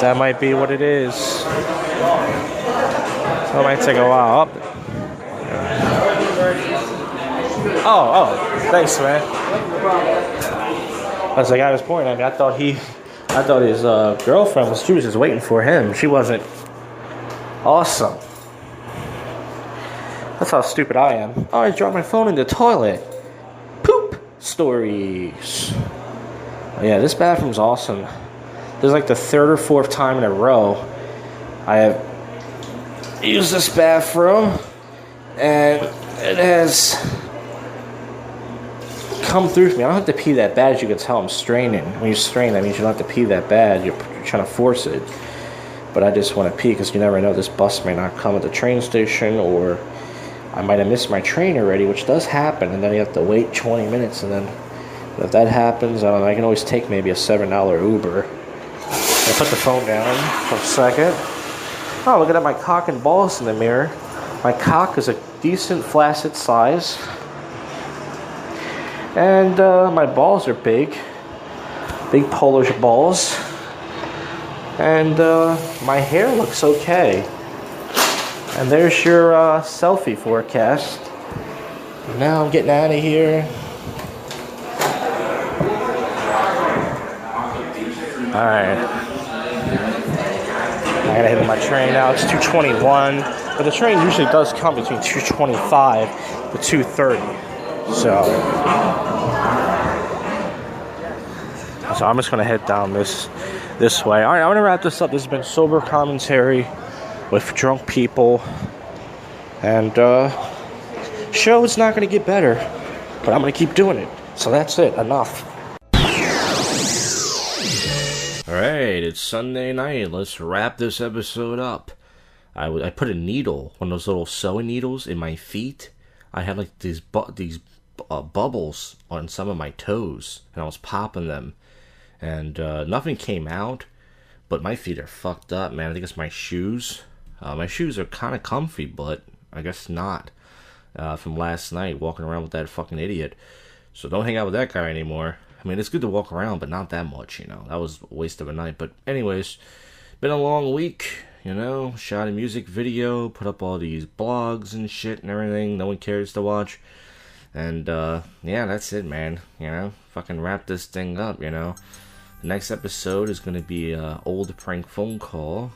That might be what it is. So it might take a while. Oh, thanks, man. As the guy was pointing at me, I thought his girlfriend was just waiting for him. She wasn't. Awesome. That's how stupid I am. Oh, I dropped my phone in the toilet. Poop stories. Oh, yeah, this bathroom's awesome. This is like the third or fourth time in a row I have used this bathroom, and it has come through for me. I don't have to pee that bad, as you can tell. I'm straining. When you strain, that means you don't have to pee that bad. You're trying to force it. But I just want to pee because you never know. This bus may not come at the train station, or I might have missed my train already, which does happen, and then you have to wait 20 minutes, and then if that happens, I don't know, I can always take maybe a $7 Uber. I put the phone down for a second. Oh, looking at my cock and balls in the mirror. My cock is a decent flaccid size, and my balls are big Polish balls, and my hair looks okay. And there's your selfie forecast. Now I'm getting out of here. Alright. I gotta hit my train now. It's 2:21. But the train usually does come between 2:25 to 2:30. So I'm just gonna head down this way. Alright, I'm gonna wrap this up. This has been sober commentary with drunk people, and show it's not going to get better, but I'm going to keep doing it. So that's it. Enough. Alright, it's Sunday night. Let's wrap this episode up. I put a needle, one of those little sewing needles, in my feet. I had like these bubbles on some of my toes, and I was popping them, and nothing came out, but my feet are fucked up, man. I think it's my shoes. My shoes are kind of comfy, but I guess not. From last night, walking around with that fucking idiot. So don't hang out with that guy anymore. I mean, it's good to walk around, but not that much, you know. That was a waste of a night. But anyways, been a long week, you know. Shot a music video, put up all these blogs and shit and everything no one cares to watch. And, yeah, that's it, man. You know, fucking wrap this thing up, you know. The next episode is going to be an old prank phone call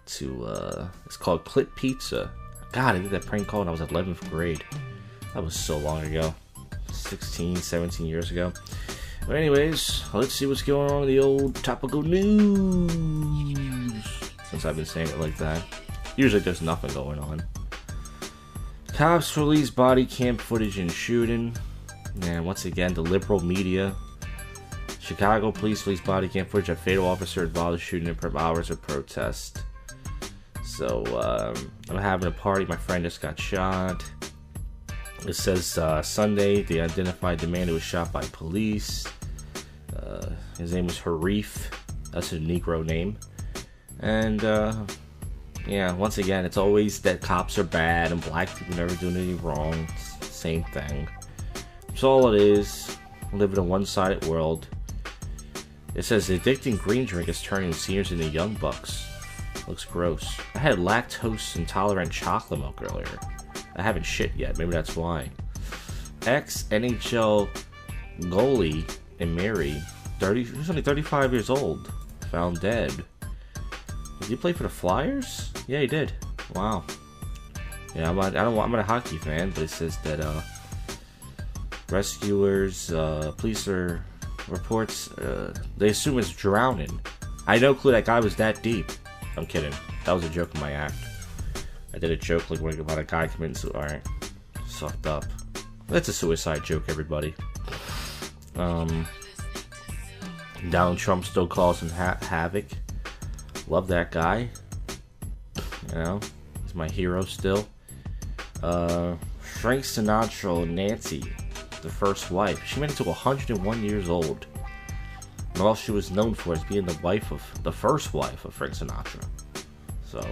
to, it's called Clip Pizza. God, I did that prank call when I was in 11th grade. That was so long ago. 16, 17 years ago. But anyways, let's see what's going on in the old topical news. Since I've been saying it like that. Usually there's nothing going on. Cops release body cam footage in shooting. And once again, the liberal media. Chicago police release body cam footage of fatal officer involved in shooting in hours of protest. So, I'm having a party. My friend just got shot. It says Sunday they identified the man who was shot by police. His name was Harif. That's a Negro name. And yeah, once again, it's always that cops are bad and black people never doing anything wrong. Same thing. That's all it is. We live in a one-sided world. It says the addicting green drink is turning seniors into young bucks. Looks gross. I had lactose intolerant chocolate milk earlier. I haven't shit yet. Maybe that's why. Ex-NHL goalie and Mary, he's only 35 years old, found dead. Did he play for the Flyers? Yeah, he did. Wow. Yeah, I'm not a hockey fan, but it says that rescuers, police reports, they assume it's drowning. I had no clue that guy was that deep. I'm kidding. That was a joke in my act. I did a joke like about a guy committing suicide. Alright. Sucked up. That's a suicide joke, everybody. Donald Trump still causing havoc. Love that guy. You know, he's my hero still. Frank Sinatra, Nancy, the first wife. She made it to 101 years old. And all she was known for is being the first wife of Frank Sinatra. So,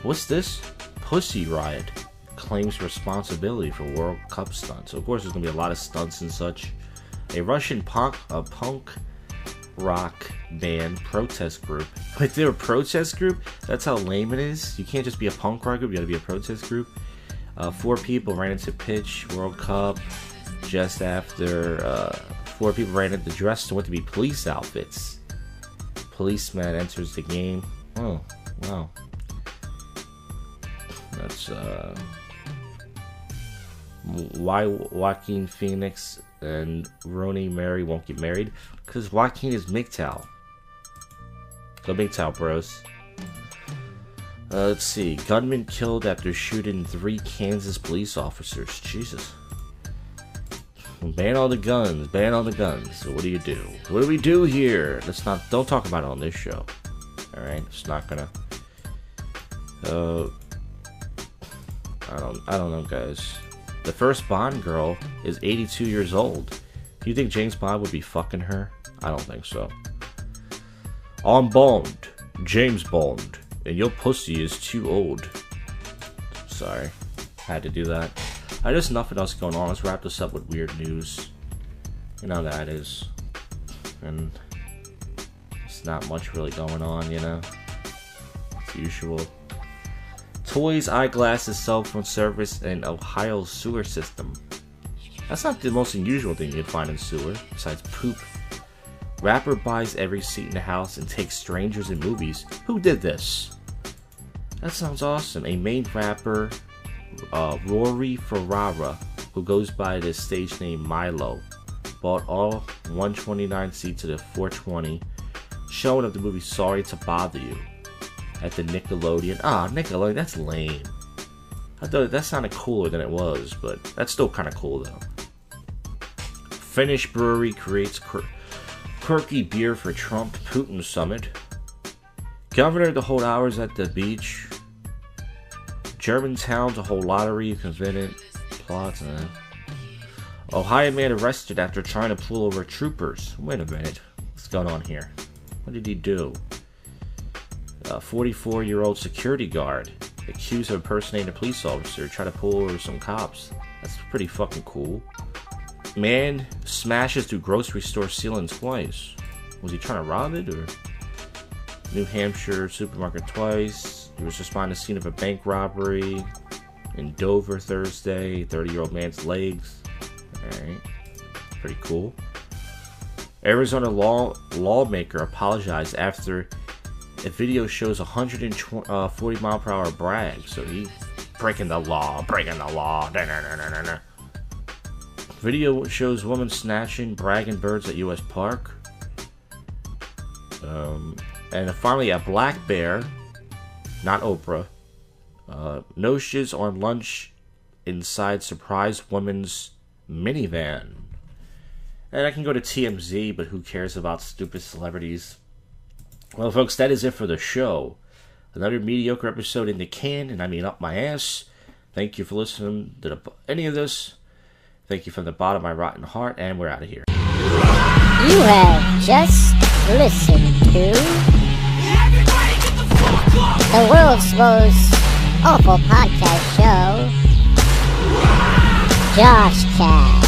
what's this? Pussy Riot claims responsibility for World Cup stunts. So of course, there's gonna be a lot of stunts and such. A Russian punk rock band protest group. Wait, they're a protest group? That's how lame it is. You can't just be a punk rock group. You gotta be a protest group. 4 people ran into pitch World Cup just after 4 people ran into dress to what to be police outfits. Policeman enters the game. Oh, wow. That's why Joaquin Phoenix and Rooney Mary won't get married? Because Joaquin is MGTOW. Go MGTOW, bros. Let's see. Gunman killed after shooting 3 Kansas police officers. Jesus. Ban all the guns. Ban all the guns. So what do you do? What do we do here? Don't talk about it on this show. Alright? It's not gonna... I don't know, guys. The first Bond girl is 82 years old. Do you think James Bond would be fucking her? I don't think so. I'm Bond. James Bond. And your pussy is too old. Sorry. Had to do that. There's nothing else going on. Let's wrap this up with weird news. You know that is. And it's not much really going on, you know. As usual. Toys, eyeglasses, cell phone service, and Ohio sewer system. That's not the most unusual thing you'd find in sewer, besides poop. Rapper buys every seat in the house and takes strangers in movies. Who did this? That sounds awesome. A Maine rapper, Rory Ferrara, who goes by the stage name Milo, bought all 129 seats of the 420 showing of the movie Sorry to Bother You at the Nickelodeon. Nickelodeon, that's lame. I thought that sounded cooler than it was, but that's still kind of cool though. Finnish brewery creates quirky beer for Trump-Putin summit. Governor to hold hours at the beach. German town to hold lottery convenient plots. Ohio man arrested after trying to pull over troopers. Wait a minute. What's going on here? What did he do? A 44-year-old security guard accused of impersonating a police officer tried to pull over some cops. That's pretty fucking cool. Man smashes through grocery store ceiling twice. Was he trying to rob it, or? New Hampshire supermarket twice. He was responding to the scene of a bank robbery. In Dover Thursday, 30-year-old man's legs. Alright. Pretty cool. Arizona lawmaker apologized after a video shows 140 mile per hour brag. So he breaking the law. Video shows woman snatching, bragging birds at U.S. Park. And finally, a black bear, not Oprah, noshes on lunch inside surprise woman's minivan. And I can go to TMZ, but who cares about stupid celebrities? Well, folks, that is it for the show. Another mediocre episode in the can, and I mean up my ass. Thank you for listening to any of this. Thank you from the bottom of my rotten heart, and we're out of here. You have just listened to the world's most awful podcast show, JoshCast.